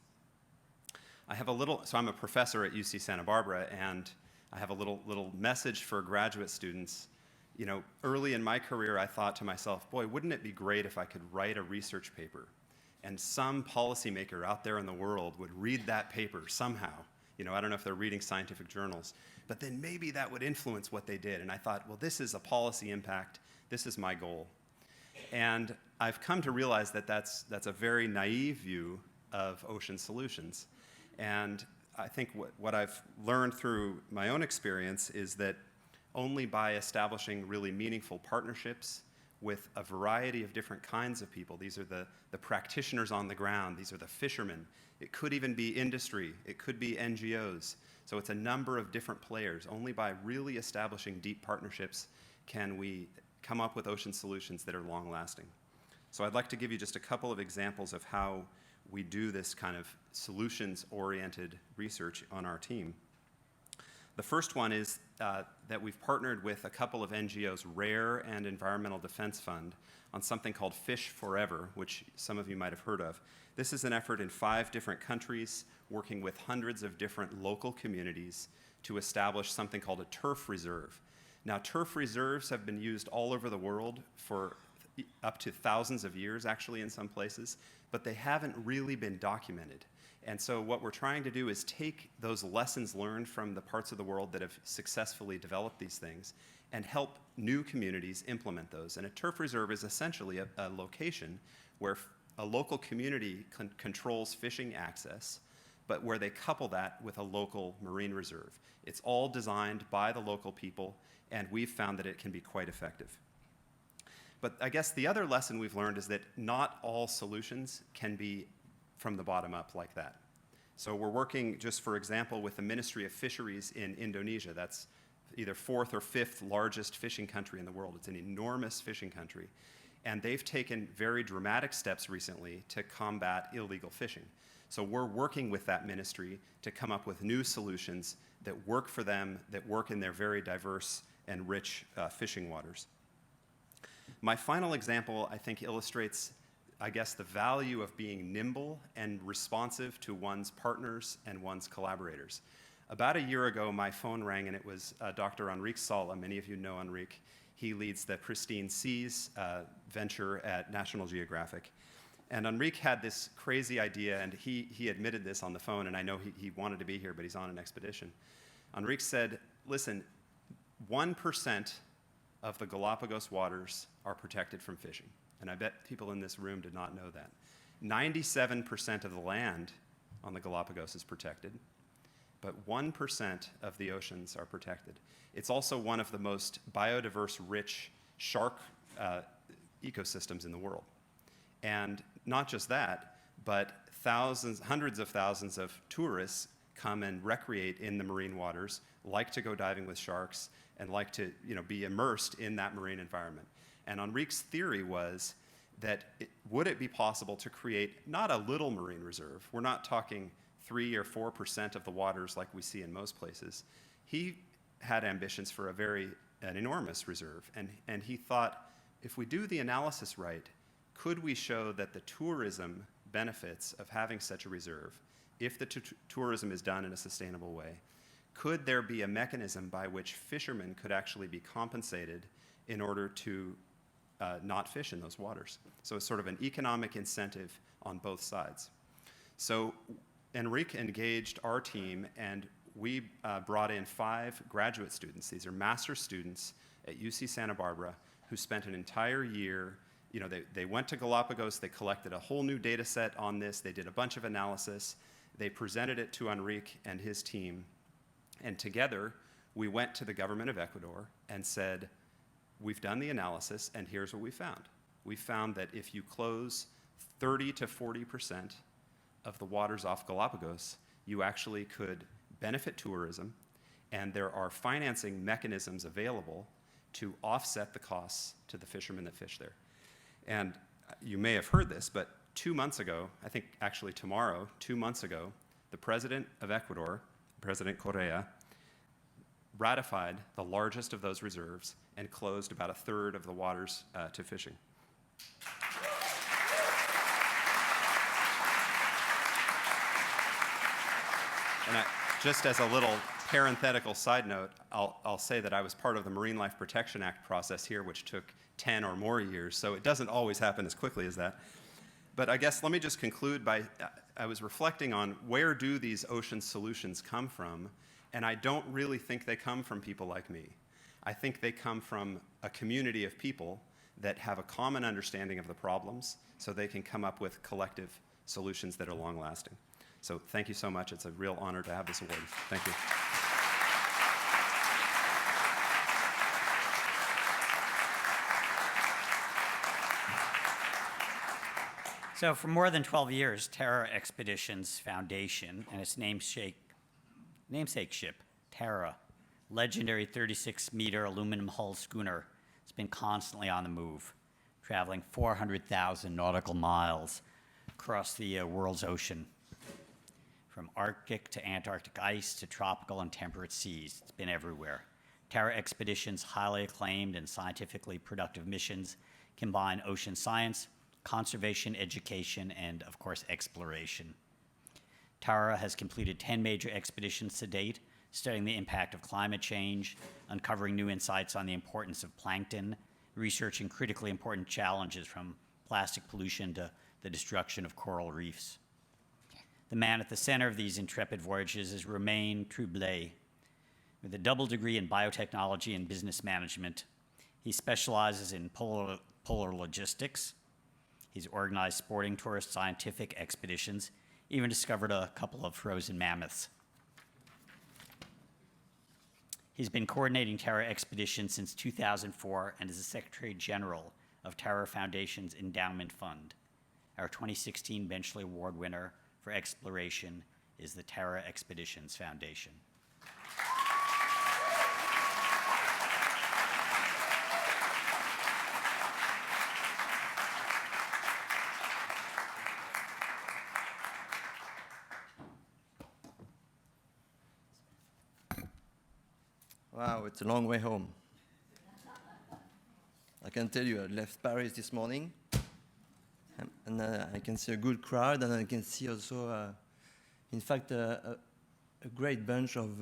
So I'm a professor at UC Santa Barbara, and I have a little message for graduate students. You know, early in my career, I thought to myself, boy, wouldn't it be great if I could write a research paper and some policymaker out there in the world would read that paper somehow. You know, I don't know if they're reading scientific journals, but then maybe that would influence what they did. And I thought, well, this is a policy impact. This is my goal. And I've come to realize that that's a very naive view of ocean solutions. And I think what I've learned through my own experience is that only by establishing really meaningful partnerships with a variety of different kinds of people, these are the practitioners on the ground, these are the fishermen, it could even be industry, it could be NGOs. So it's a number of different players. Only by really establishing deep partnerships can we come up with ocean solutions that are long-lasting. So I'd like to give you just a couple of examples of how we do this kind of solutions-oriented research on our team. The first one is that we've partnered with a couple of NGOs, RARE and Environmental Defense Fund, on something called Fish Forever, which some of you might have heard of. This is an effort in 5 different countries, working with hundreds of different local communities to establish something called a turf reserve. Now, turf reserves have been used all over the world for up to thousands of years, actually, in some places, but they haven't really been documented. And so what we're trying to do is take those lessons learned from the parts of the world that have successfully developed these things and help new communities implement those. And a turf reserve is essentially a location where a local community controls fishing access, but where they couple that with a local marine reserve. It's all designed by the local people, and we've found that it can be quite effective. But I guess the other lesson we've learned is that not all solutions can be from the bottom up like that. So we're working, just for example, with the Ministry of Fisheries in Indonesia. That's either 4th or 5th largest fishing country in the world. It's an enormous fishing country. And they've taken very dramatic steps recently to combat illegal fishing. So we're working with that ministry to come up with new solutions that work for them, that work in their very diverse and rich fishing waters. My final example, I think, illustrates, I guess, the value of being nimble and responsive to one's partners and one's collaborators. About a year ago, my phone rang, and it was Dr. Enrique Sala. Many of you know Enrique. He leads the Pristine Seas venture at National Geographic. And Enrique had this crazy idea, and he admitted this on the phone, and I know he wanted to be here, but he's on an expedition. Enrique said, listen, 1% of the Galapagos waters are protected from fishing. And I bet people in this room did not know that. 97% of the land on the Galapagos is protected, but 1% of the oceans are protected. It's also one of the most biodiverse, rich shark ecosystems in the world. And not just that, but hundreds of thousands of tourists come and recreate in the marine waters, like to go diving with sharks, and like to be immersed in that marine environment. And Enrique's theory was that would it be possible to create not a little marine reserve, we're not talking 3 or 4% of the waters like we see in most places. He had ambitions for an enormous reserve, and he thought, if we do the analysis right, could we show that the tourism benefits of having such a reserve, if the tourism is done in a sustainable way, could there be a mechanism by which fishermen could actually be compensated in order to not fish in those waters? So it's sort of an economic incentive on both sides. So Enrique engaged our team, and we brought in 5 graduate students. These are master's students at UC Santa Barbara who spent an entire year. They went to Galapagos, they collected a whole new data set on this, they did a bunch of analysis, they presented it to Enrique and his team, and together we went to the government of Ecuador and said, we've done the analysis and here's what we found. We found that if you close 30 to 40% of the waters off Galapagos, you actually could benefit tourism, and there are financing mechanisms available to offset the costs to the fishermen that fish there. And you may have heard this, but 2 months ago, I think actually tomorrow, 2 months ago, the president of Ecuador, President Correa, ratified the largest of those reserves and closed about a third of the waters to fishing. And just as a little parenthetical side note, I'll say that I was part of the Marine Life Protection Act process here, which took 10 or more years, so it doesn't always happen as quickly as that. But I guess let me just conclude by, I was reflecting on where do these ocean solutions come from, and I don't really think they come from people like me. I think they come from a community of people that have a common understanding of the problems so they can come up with collective solutions that are long-lasting. So thank you so much. It's a real honor to have this award. Thank you. So for more than 12 years, Terra Expeditions Foundation and its namesake ship, Terra, legendary 36-meter aluminum hull schooner, has been constantly on the move, traveling 400,000 nautical miles across the world's ocean. From Arctic to Antarctic ice to tropical and temperate seas, it's been everywhere. Terra Expeditions' highly acclaimed and scientifically productive missions combine ocean science, conservation, education, and, of course, exploration. Terra has completed 10 major expeditions to date, studying the impact of climate change, uncovering new insights on the importance of plankton, researching critically important challenges from plastic pollution to the destruction of coral reefs. The man at the center of these intrepid voyages is Romain Troublé. With a double degree in biotechnology and business management, he specializes in polar logistics. He's organized sporting, tourist, scientific expeditions, even discovered a couple of frozen mammoths. He's been coordinating Terra Expeditions since 2004 and is the Secretary General of Terra Foundation's Endowment Fund. Our 2016 Benchley Award winner for exploration is the Terra Expeditions Foundation. Wow, it's a long way home. I can tell you, I left Paris this morning, and I can see a good crowd, and I can see also, in fact, a great bunch of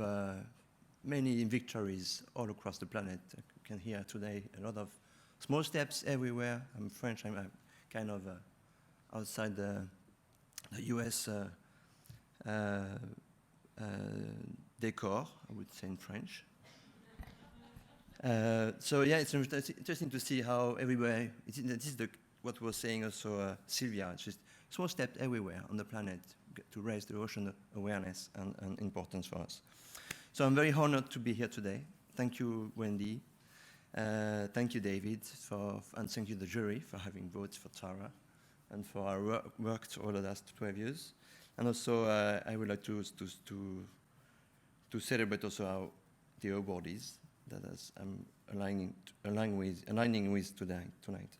many victories all across the planet. You can hear today a lot of small steps everywhere. I'm French, I'm kind of outside the US decor, I would say in French. So yeah, it's interesting to see how everywhere, this is what was saying also Sylvia, it's just small steps everywhere on the planet to raise the ocean awareness and importance for us. So I'm very honored to be here today. Thank you, Wendy. Thank you, David, and thank you, the jury, for having voted for Terra and for our work over the last 12 years. And also, I would like to celebrate also the awardees that I'm aligning with tonight.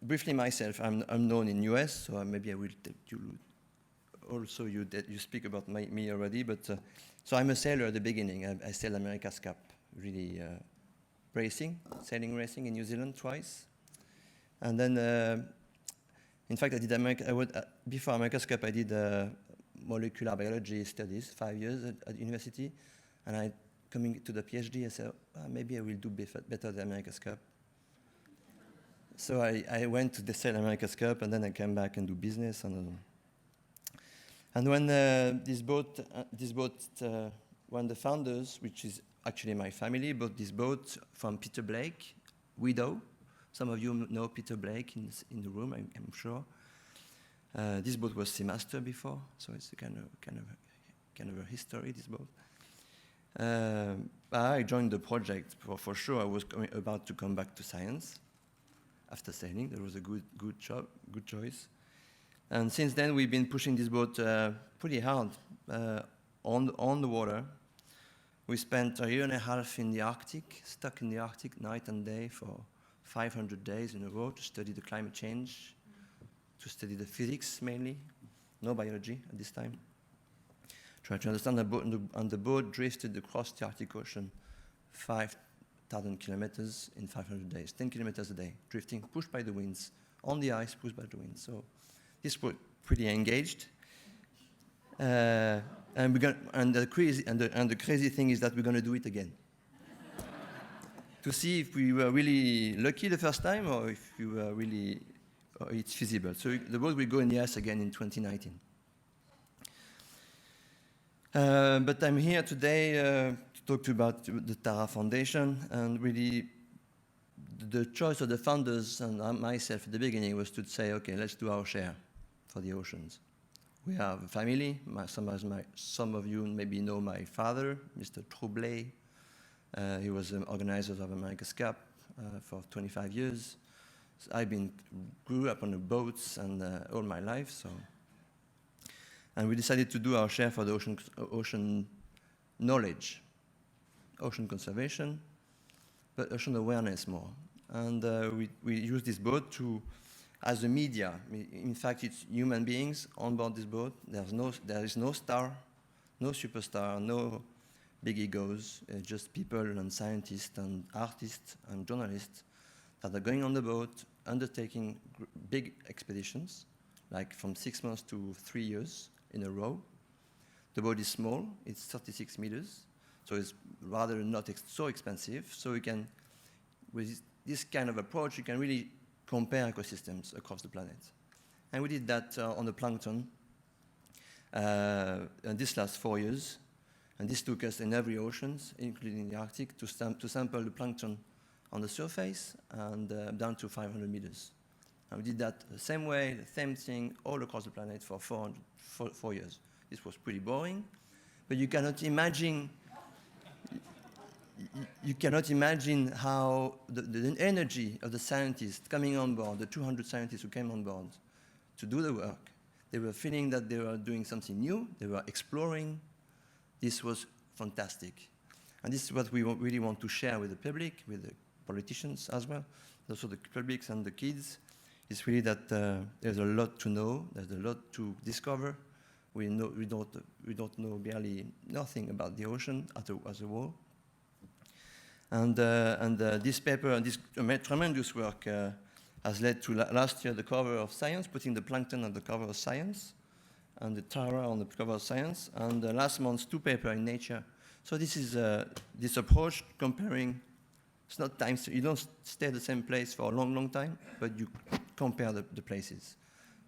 Briefly myself, I'm known in US, so maybe I will tell you also you speak about me already, but so I'm a sailor at the beginning. I sailed America's Cup, really sailing racing in New Zealand twice. And then, in fact, I did before America's Cup, I did molecular biology studies, 5 years at university, and coming to the PhD, I said, maybe I will do better than America's Cup. So I went to the sail America's Cup, and then I came back and do business. And when this boat, when the founders, which is actually my family bought this boat from Peter Blake, widow. Some of you know Peter Blake in the room, I'm sure. This boat was Seamaster before, so it's a kind of a history, this boat. I joined the project for sure. I was about to come back to science after sailing. That was a good choice. And since then, we've been pushing this boat pretty hard on the water. We spent a year and a half in the Arctic, stuck in the Arctic night and day for 500 days in a row to study the climate change, to study the physics mainly, no biology at this time. Try to understand the boat, and the boat drifted across the Arctic Ocean 5,000 kilometers in 500 days, 10 kilometers a day, drifting, pushed by the winds, on the ice, pushed by the winds. So this was pretty engaged. And the crazy thing is that we're going to do it again. To see if we were really lucky the first time or if we were really, it's feasible. So the boat will go in the ice again in 2019. But I'm here today to talk to you about the Tara Foundation, and really the choice of the founders and myself at the beginning was to say, okay, let's do our share for the oceans. We have a family. Some of you maybe know my father, Mr. Trublet. He was an organizer of America's Cup for 25 years. So I grew up on the boats and all my life. So. And we decided to do our share for the ocean knowledge, ocean conservation, but ocean awareness more. And we use this boat as a media. In fact, it's human beings on board this boat. There is no star, no superstar, no big egos, just people and scientists and artists and journalists that are going on the boat, undertaking big expeditions, like from 6 months to 3 years in a row. The boat is small, it's 36 meters, so it's rather not so expensive. So we can, with this kind of approach, you can really compare ecosystems across the planet. And we did that on the plankton, and this lasts 4 years. And this took us in every ocean, including the Arctic, to sample the plankton on the surface and down to 500 meters. And we did that the same way, the same thing, all across the planet for 4 years. This was pretty boring, but you cannot imagine how the energy of the scientists coming on board, the 200 scientists who came on board to do the work, they were feeling that they were doing something new, they were exploring. This was fantastic. And this is what we really want to share with the public, with the politicians as well, also the publics and the kids. It's really that there's a lot to know, there's a lot to discover. We don't know barely nothing about the ocean as a whole. And this paper and this tremendous work has led to last year the cover of Science, putting the plankton on the cover of Science, and the Tara on the cover of Science, and last month 2 papers in Nature. So this is this approach comparing. It's not time. You don't stay at the same place for a long time, but you compare the places.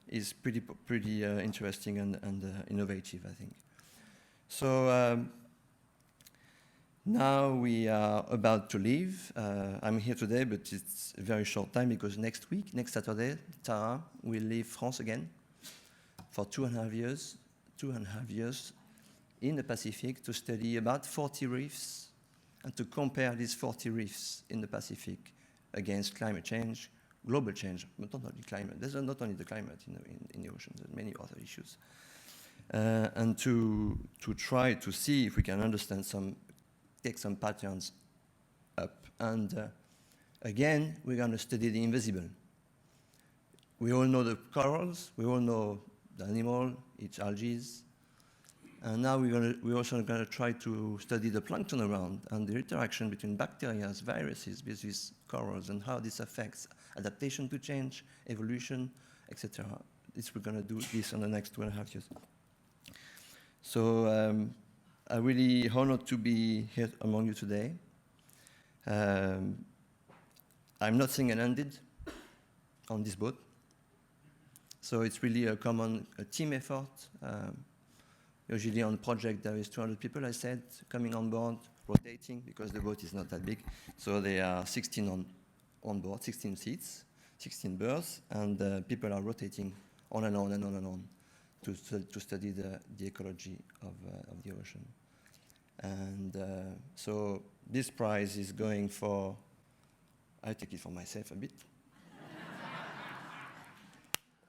It's pretty interesting and innovative, I think. So now we are about to leave. I'm here today, but it's a very short time because next Saturday, Tara will leave France again for 2.5 years. 2.5 years in the Pacific to study about 40 reefs and to compare these 40 reefs in the Pacific against climate change, global change, but not only climate. There's not only the climate in the ocean, there's many other issues. And to try to see if we can understand take some patterns up. And again, we're going to study the invisible. We all know the corals, we all know the animal, it's algae. And now we're also going to try to study the plankton around and the interaction between bacteria, viruses with these corals and how this affects adaptation to change, evolution, etc. We're going to do this in the next 2.5 years. So I'm really honored to be here among you today. I'm not single-handed on this boat. So it's really a team effort. Usually on project there is 200 people, I said, coming on board, rotating because the boat is not that big. So there are 16 on board, 16 seats, 16 berths, and people are rotating on and on and on and on to study the ecology of the ocean. And so this prize is going for, I take it for myself a bit.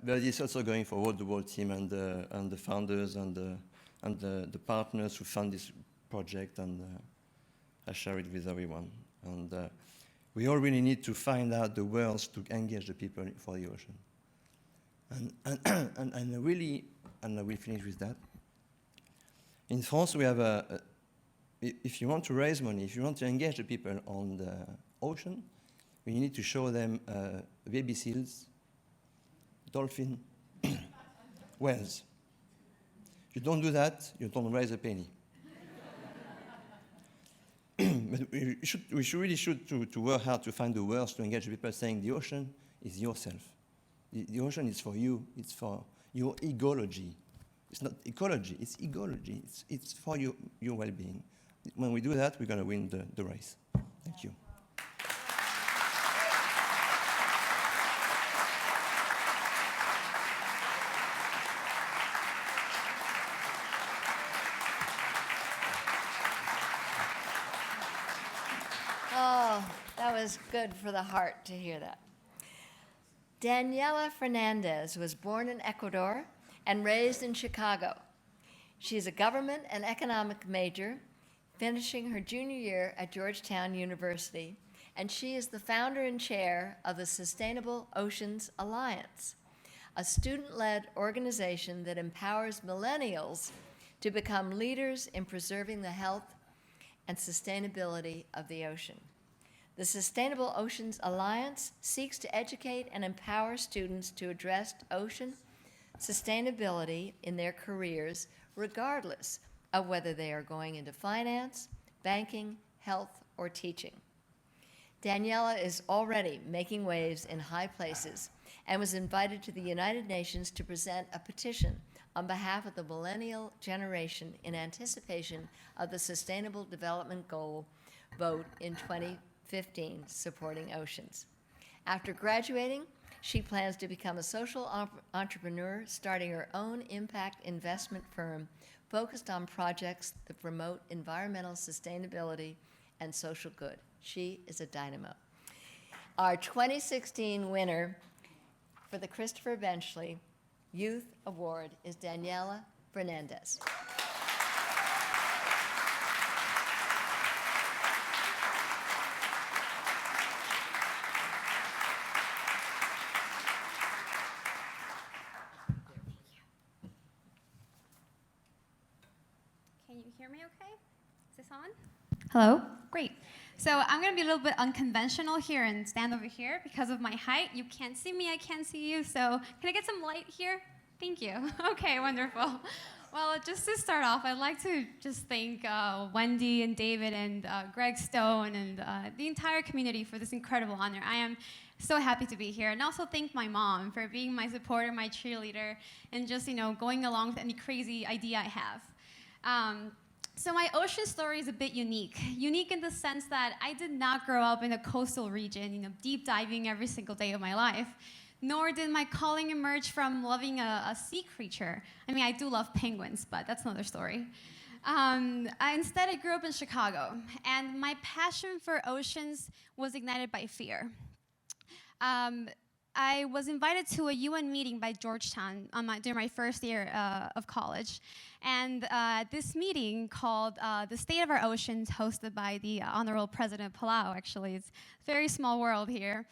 But it's also going for all the world team and the founders and the partners who fund this project, and I share it with everyone. And we all really need to find out the words to engage the people for the ocean. And I will finish with that. In France, we have if you want to raise money, if you want to engage the people on the ocean, we need to show them baby seals, dolphin, whales. If you don't do that, you don't raise a penny. But we really should to work hard to find the words to engage people, saying the ocean is yourself. The ocean is for you. It's for your ecology. It's not ecology. It's ecology. It's for your well-being. When we do that, we're going to win the race. Thank you. Oh, that was good for the heart to hear that. Daniela Fernandez was born in Ecuador and raised in Chicago. She is a government and economic major, finishing her junior year at Georgetown University, and she is the founder and chair of the Sustainable Oceans Alliance, a student-led organization that empowers millennials to become leaders in preserving the health and sustainability of the ocean. The Sustainable Oceans Alliance seeks to educate and empower students to address ocean sustainability in their careers, regardless of whether they are going into finance, banking, health, or teaching. Daniela is already making waves in high places and was invited to the United Nations to present a petition on behalf of the millennial generation in anticipation of the Sustainable Development Goal vote in 2015 supporting oceans. After graduating, she plans to become a social entrepreneur, starting her own impact investment firm focused on projects that promote environmental sustainability and social good. She is a dynamo. Our 2016 winner for the Christopher Benchley Youth Award is Daniela Fernandez. Can you hear me okay? Is this on? Hello? Great. So I'm going to be a little bit unconventional here and stand over here because of my height. You can't see me, I can't see you. So can I get some light here? Thank you. Okay, wonderful. Well, just to start off, I'd like to just thank Wendy and David and Greg Stone and the entire community for this incredible honor. I am so happy to be here. And also thank my mom for being my supporter, my cheerleader, and just, going along with any crazy idea I have. So my ocean story is a bit unique. Unique in the sense that I did not grow up in a coastal region, deep diving every single day of my life. Nor did my calling emerge from loving a sea creature. I mean, I do love penguins, but that's another story. Instead, I grew up in Chicago, and my passion for oceans was ignited by fear. I was invited to a UN meeting by Georgetown during my first year of college. And this meeting called The State of Our Oceans, hosted by the Honorable President Palau, actually. It's a very small world here.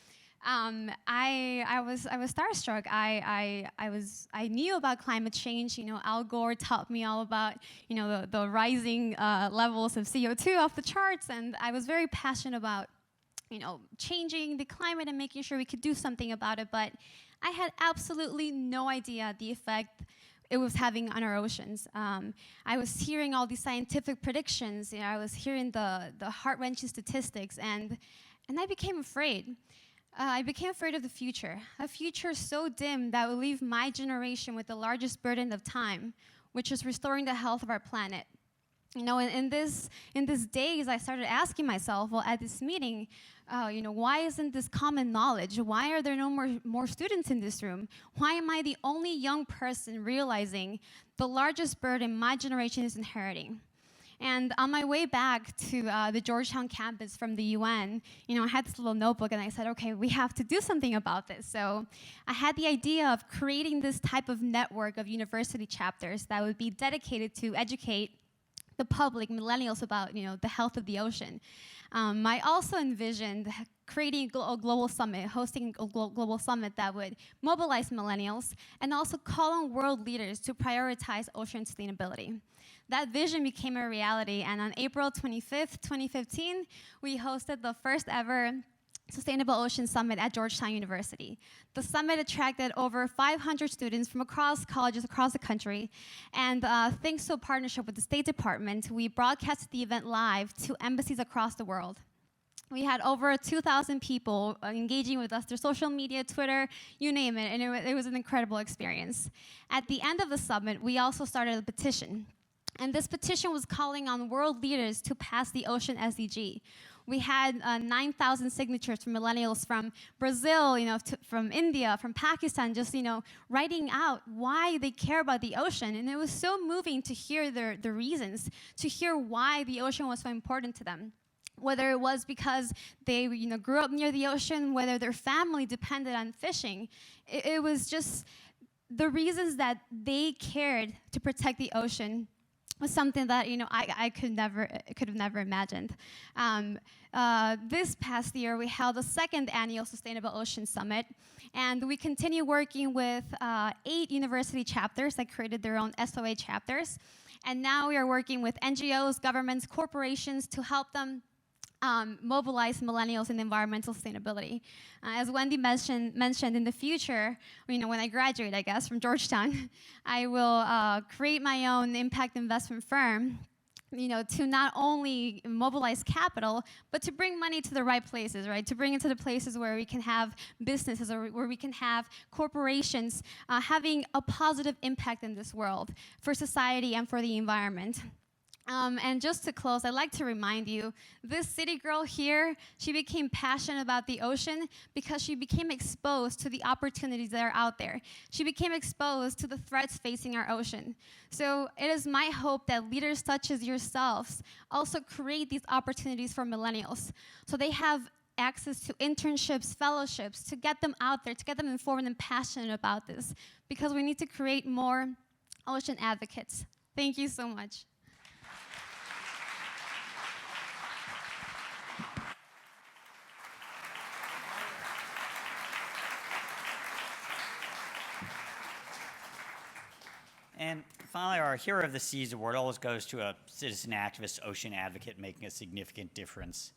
I was starstruck. I knew about climate change. Al Gore taught me all about the rising levels of CO2 off the charts, and I was very passionate about changing the climate and making sure we could do something about it. But I had absolutely no idea the effect it was having on our oceans. I was hearing all these scientific predictions. I was hearing the heart-wrenching statistics, and I became afraid. I became afraid of the future, a future so dim that would leave my generation with the largest burden of time, which is restoring the health of our planet. You know, in this days, I started asking myself, well, at this meeting, you know, why isn't this common knowledge? Why are there no more students in this room? Why am I the only young person realizing the largest burden my generation is inheriting? And on my way back to the Georgetown campus from the UN, you know, I had this little notebook and I said, okay, we have to do something about this. So I had the idea of creating this type of network of university chapters that would be dedicated to educate the public, millennials, about, you know, the health of the ocean. I also envisioned creating a global summit, hosting a global summit that would mobilize millennials and also call on world leaders to prioritize ocean sustainability. That vision became a reality, and on April 25th, 2015, we hosted the first ever Sustainable Ocean Summit at Georgetown University. The summit attracted over 500 students from across colleges across the country, and thanks to a partnership with the State Department, we broadcasted the event live to embassies across the world. We had over 2,000 people engaging with us through social media, Twitter, you name it, and it was an incredible experience. At the end of the summit, we also started a petition. And this petition was calling on world leaders to pass the Ocean SDG. We had 9,000 signatures from millennials from Brazil, you know, from India, from Pakistan, just, you know, writing out why they care about the ocean. And it was so moving to hear the reasons, to hear why the ocean was so important to them. Whether it was because they, you know, grew up near the ocean, whether their family depended on fishing. It was just the reasons that they cared to protect the ocean was something that, you know, I could have never imagined. This past year, we held the second annual Sustainable Ocean Summit, and we continue working with 8 university chapters that created their own SOA chapters. And now we are working with NGOs, governments, corporations to help them mobilize millennials in environmental sustainability. As Wendy mentioned, in the future, you know, when I graduate, I guess, from Georgetown, I will create my own impact investment firm, you know, to not only mobilize capital, but to bring money to the right places, right? To bring it to the places where we can have businesses or where we can have corporations having a positive impact in this world for society and for the environment. And just to close, I'd like to remind you, this city girl here, she became passionate about the ocean because she became exposed to the opportunities that are out there. She became exposed to the threats facing our ocean. So it is my hope that leaders such as yourselves also create these opportunities for millennials, so they have access to internships, fellowships, to get them out there, to get them informed and passionate about this, because we need to create more ocean advocates. Thank you so much. And finally, our Hero of the Seas Award always goes to a citizen activist, ocean advocate making a significant difference.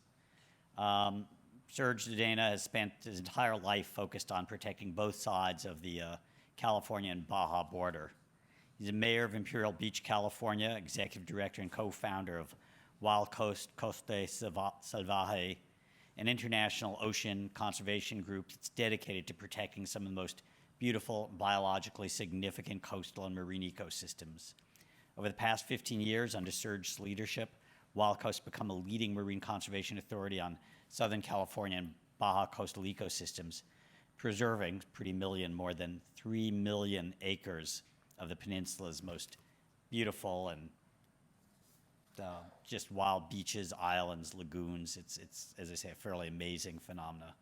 Serge Zdena has spent his entire life focused on protecting both sides of the California and Baja border. He's a mayor of Imperial Beach, California, executive director and co-founder of Wild Coast Costa Salvaje, an international ocean conservation group that's dedicated to protecting some of the most beautiful, biologically significant coastal and marine ecosystems. Over the past 15 years, under Serge's leadership, Wild Coast has become a leading marine conservation authority on Southern California and Baja coastal ecosystems, preserving more than 3 million acres of the peninsula's most beautiful and just wild beaches, islands, lagoons. It's, as I say, a fairly amazing phenomena.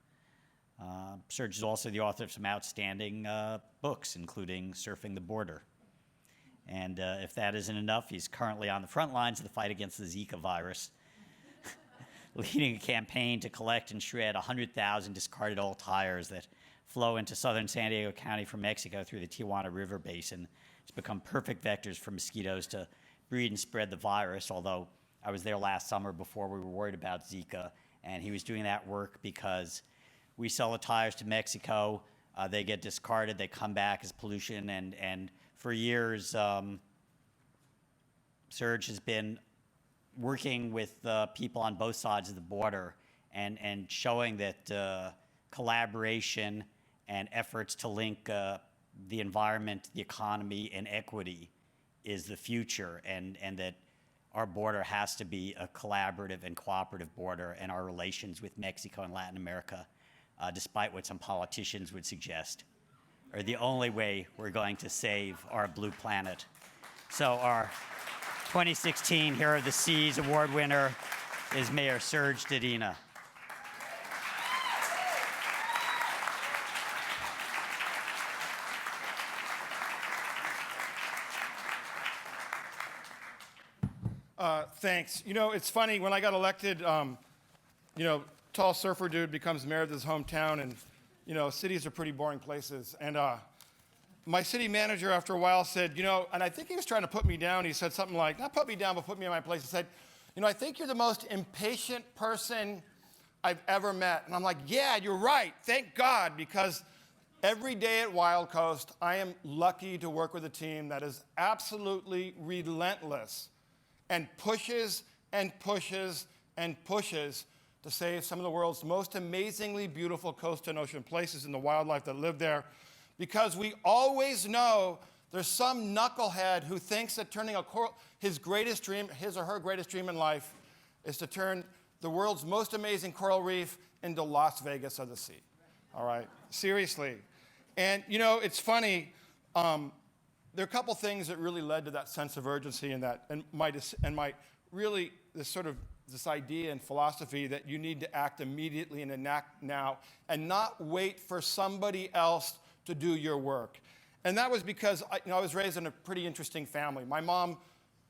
Serge is also the author of some outstanding books, including Surfing the Border. And if that isn't enough, he's currently on the front lines of the fight against the Zika virus, leading a campaign to collect and shred 100,000 discarded old tires that flow into southern San Diego County from Mexico through the Tijuana River Basin. It's become perfect vectors for mosquitoes to breed and spread the virus, although I was there last summer before we were worried about Zika, and he was doing that work because we sell the tires to Mexico, they get discarded, they come back as pollution, and for years, Serge has been working with people on both sides of the border and showing that collaboration and efforts to link the environment, the economy, and equity is the future, and that our border has to be a collaborative and cooperative border, and our relations with Mexico and Latin America, despite what some politicians would suggest, are the only way we're going to save our blue planet. So our 2016 Hero of the Seas Award winner is Mayor Serge Dedina. Thanks. You know, it's funny, when I got elected, you know, tall surfer dude becomes mayor of his hometown, and, you know, cities are pretty boring places. And my city manager, after a while, said, you know, and I think he was trying to put me down. He said something like, not put me down, but put me in my place. He said, you know, I think you're the most impatient person I've ever met. And I'm like, yeah, you're right. Thank God, because every day at Wild Coast, I am lucky to work with a team that is absolutely relentless and pushes and pushes and pushes to save some of the world's most amazingly beautiful coast and ocean places and the wildlife that live there, because we always know there's some knucklehead who thinks that turning a coral, his or her greatest dream in life is to turn the world's most amazing coral reef into Las Vegas of the sea. All right, seriously. And you know, it's funny, there are a couple things that really led to that sense of urgency and my really this idea and philosophy that you need to act immediately and enact now and not wait for somebody else to do your work. And that was because I was raised in a pretty interesting family. My mom,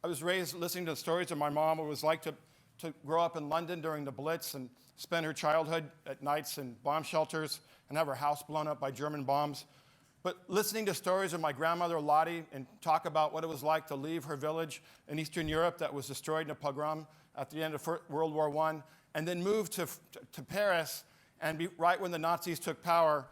I was raised listening to the stories of my mom, what it was like to grow up in London during the Blitz and spend her childhood at nights in bomb shelters and have her house blown up by German bombs. But listening to stories of my grandmother Lottie and talk about what it was like to leave her village in Eastern Europe that was destroyed in a pogrom at the end of World War I, and then move to Paris and be right when the Nazis took power,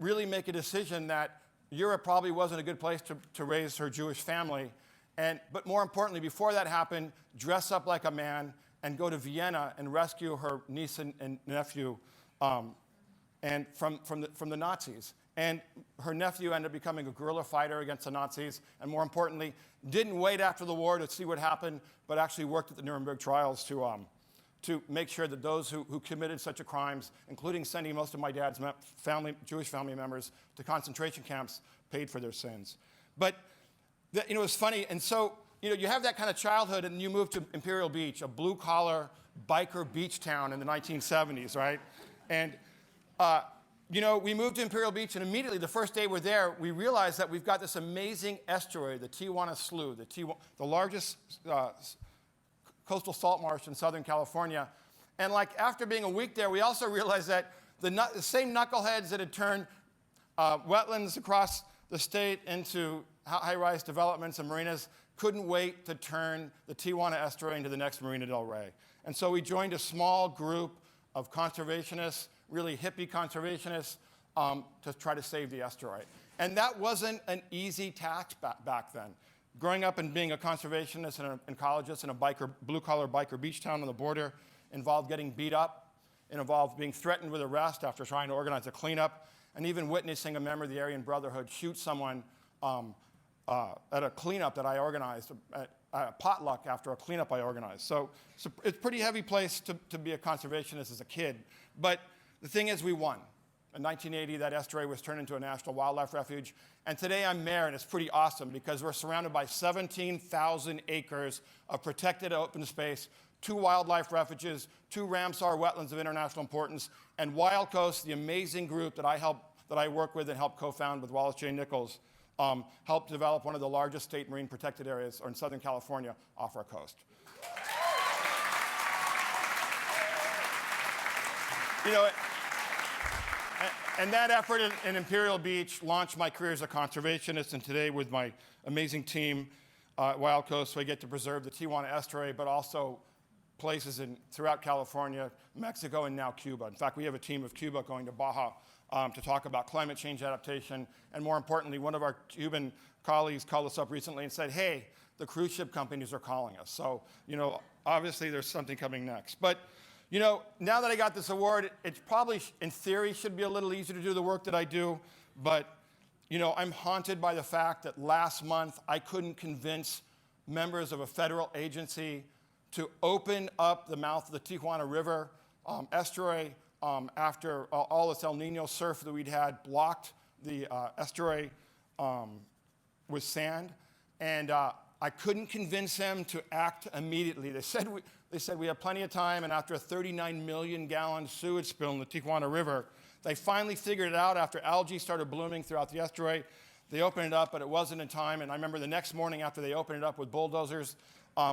really make a decision that Europe probably wasn't a good place to raise her Jewish family. But more importantly, before that happened, dress up like a man and go to Vienna and rescue her niece and nephew and from the Nazis. And her nephew ended up becoming a guerrilla fighter against the Nazis, and more importantly, didn't wait after the war to see what happened, but actually worked at the Nuremberg trials to make sure that those who committed such crimes, including sending most of my dad's Jewish family members to concentration camps, paid for their sins. But it was funny, and so you have that kind of childhood, and you move to Imperial Beach, a blue-collar biker beach town in the 1970s, right? And we moved to Imperial Beach, and immediately, the first day we're there, we realized that we've got this amazing estuary, the Tijuana Slough, the largest coastal salt marsh in Southern California. And after being a week there, we also realized that the same knuckleheads that had turned wetlands across the state into high-rise developments and marinas couldn't wait to turn the Tijuana estuary into the next Marina del Rey. And so we joined a small group of conservationists, really hippie conservationists, to try to save the estuary. And that wasn't an easy task back then. Growing up and being a conservationist and an ecologist in a blue-collar biker beach town on the border involved getting beat up. It involved being threatened with arrest after trying to organize a cleanup, and even witnessing a member of the Aryan Brotherhood shoot someone at a cleanup that I organized, at a potluck after a cleanup I organized. So it's a pretty heavy place to be a conservationist as a kid. But the thing is, we won. In 1980, that estuary was turned into a national wildlife refuge. And today I'm mayor, and it's pretty awesome because we're surrounded by 17,000 acres of protected open space, 2 wildlife refuges, 2 Ramsar wetlands of international importance, and Wild Coast, the amazing group that I work with and helped co-found with Wallace J. Nichols, helped develop one of the largest state marine protected areas in Southern California off our coast. And that effort in Imperial Beach launched my career as a conservationist, and today with my amazing team at Wild Coast, we get to preserve the Tijuana estuary, but also places throughout California, Mexico, and now Cuba. In fact, we have a team of Cuba going to Baja to talk about climate change adaptation. And more importantly, one of our Cuban colleagues called us up recently and said, hey, the cruise ship companies are calling us. So, obviously there's something coming next. But now that I got this award, it probably, in theory, should be a little easier to do the work that I do. But, I'm haunted by the fact that last month I couldn't convince members of a federal agency to open up the mouth of the Tijuana River estuary after all this El Nino surf that we'd had blocked the estuary with sand. And I couldn't convince them to act immediately. They said we have plenty of time, and after a 39 million gallon sewage spill in the Tijuana River, they finally figured it out after algae started blooming throughout the estuary. They opened it up, but it wasn't in time. And I remember the next morning after they opened it up with bulldozers,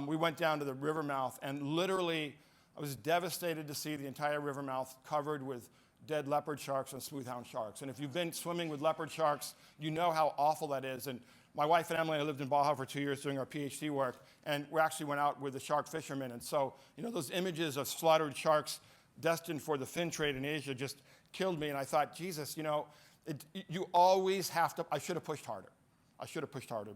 we went down to the river mouth, and literally I was devastated to see the entire river mouth covered with dead leopard sharks and smoothhound sharks. And if you've been swimming with leopard sharks, you know how awful that is. And my wife and Emily and I lived in Baja for 2 years doing our PhD work, and we actually went out with the shark fishermen. And so, those images of slaughtered sharks destined for the fin trade in Asia just killed me. And I thought, Jesus, you always have to, I should have pushed harder.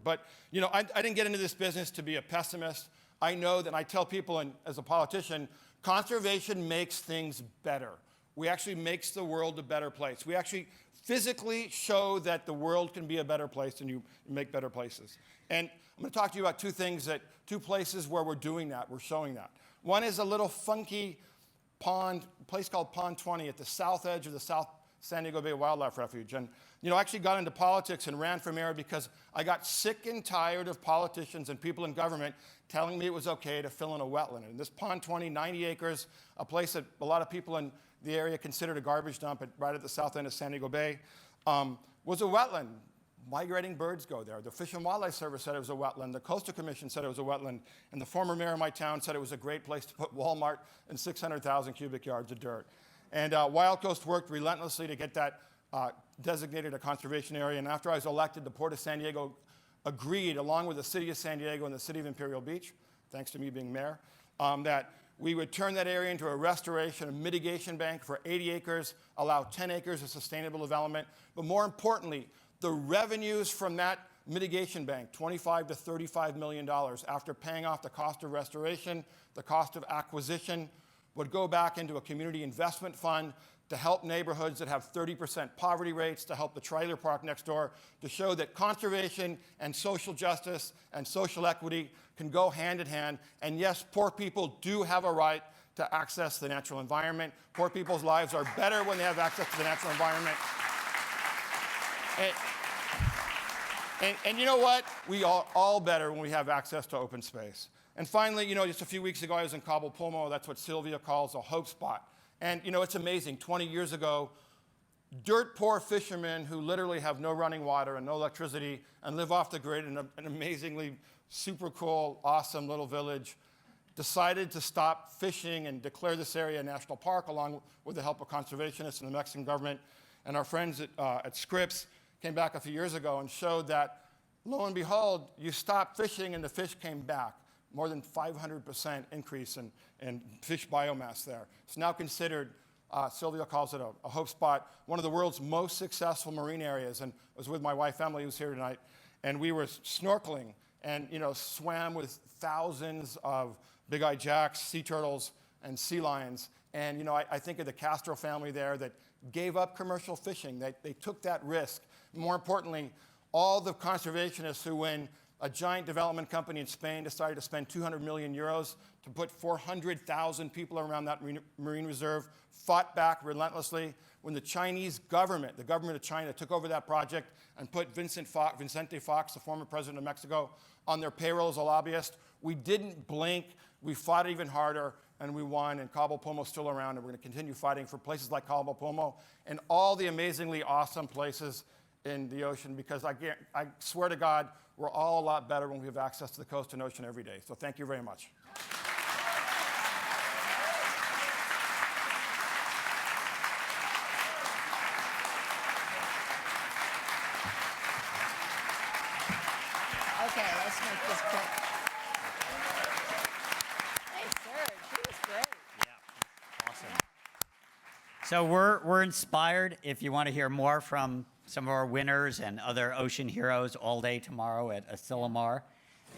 But, I didn't get into this business to be a pessimist. I know that I tell people, and as a politician, conservation makes things better. We actually makes the world a better place. We actually physically show that the world can be a better place, and you make better places. And I'm going to talk to you about two places where we're doing that, we're showing that. One is a little funky pond, place called Pond 20 at the south edge of the South San Diego Bay Wildlife Refuge. And, I actually got into politics and ran for mayor because I got sick and tired of politicians and people in government telling me it was okay to fill in a wetland. And this Pond 20, 90 acres, a place that a lot of people in the area considered a garbage dump right at the south end of San Diego Bay, was a wetland. Migrating birds go there. The Fish and Wildlife Service said it was a wetland. The Coastal Commission said it was a wetland. And the former mayor of my town said it was a great place to put Walmart and 600,000 cubic yards of dirt. And Wild Coast worked relentlessly to get that designated a conservation area. And after I was elected, the Port of San Diego agreed, along with the City of San Diego and the City of Imperial Beach, thanks to me being mayor, that we would turn that area into a restoration, a mitigation bank for 80 acres, allow 10 acres of sustainable development. But more importantly, the revenues from that mitigation bank, $25 to $35 million, after paying off the cost of restoration, the cost of acquisition, would go back into a community investment fund to help neighborhoods that have 30% poverty rates, to help the trailer park next door, to show that conservation and social justice and social equity can go hand in hand. And yes, poor people do have a right to access the natural environment. Poor people's lives are better when they have access to the natural environment. And you know what? We are all better when we have access to open space. And finally, just a few weeks ago, I was in Cabo Pulmo. That's what Sylvia calls a hope spot. And, it's amazing. 20 years ago, dirt poor fishermen who literally have no running water and no electricity and live off the grid in an amazingly super cool, awesome little village decided to stop fishing and declare this area a national park, along with the help of conservationists and the Mexican government. And our friends at Scripps came back a few years ago and showed that, lo and behold, you stopped fishing and the fish came back. More than 500% increase in fish biomass there. It's now considered, Sylvia calls it a hope spot, one of the world's most successful marine areas. And I was with my wife, Emily, who's here tonight, and we were snorkeling and, swam with thousands of big-eyed jacks, sea turtles, and sea lions. And, I think of the Castro family there that gave up commercial fishing. They took that risk. More importantly, all the conservationists who, when a giant development company in Spain decided to spend 200 million euros to put 400,000 people around that marine reserve, fought back relentlessly. When the Chinese government, the government of China, took over that project and put Vicente Fox, the former president of Mexico, on their payroll as a lobbyist, we didn't blink. We fought even harder, and we won. And Cabo Pulmo's still around, and we're going to continue fighting for places like Cabo Pulmo and all the amazingly awesome places in the ocean, because I swear to God, we're all a lot better when we have access to the coast and ocean every day. So thank you very much. Okay, let's make this quick. Hey, Serge, he was great. Yeah, awesome. So we're inspired. If you want to hear more from some of our winners and other ocean heroes all day tomorrow at Asilomar.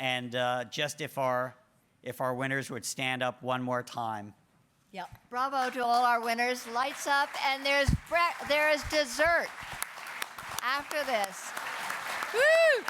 And just if our winners would stand up one more time. Yeah, bravo to all our winners. Lights up, and there is dessert after this. Woo!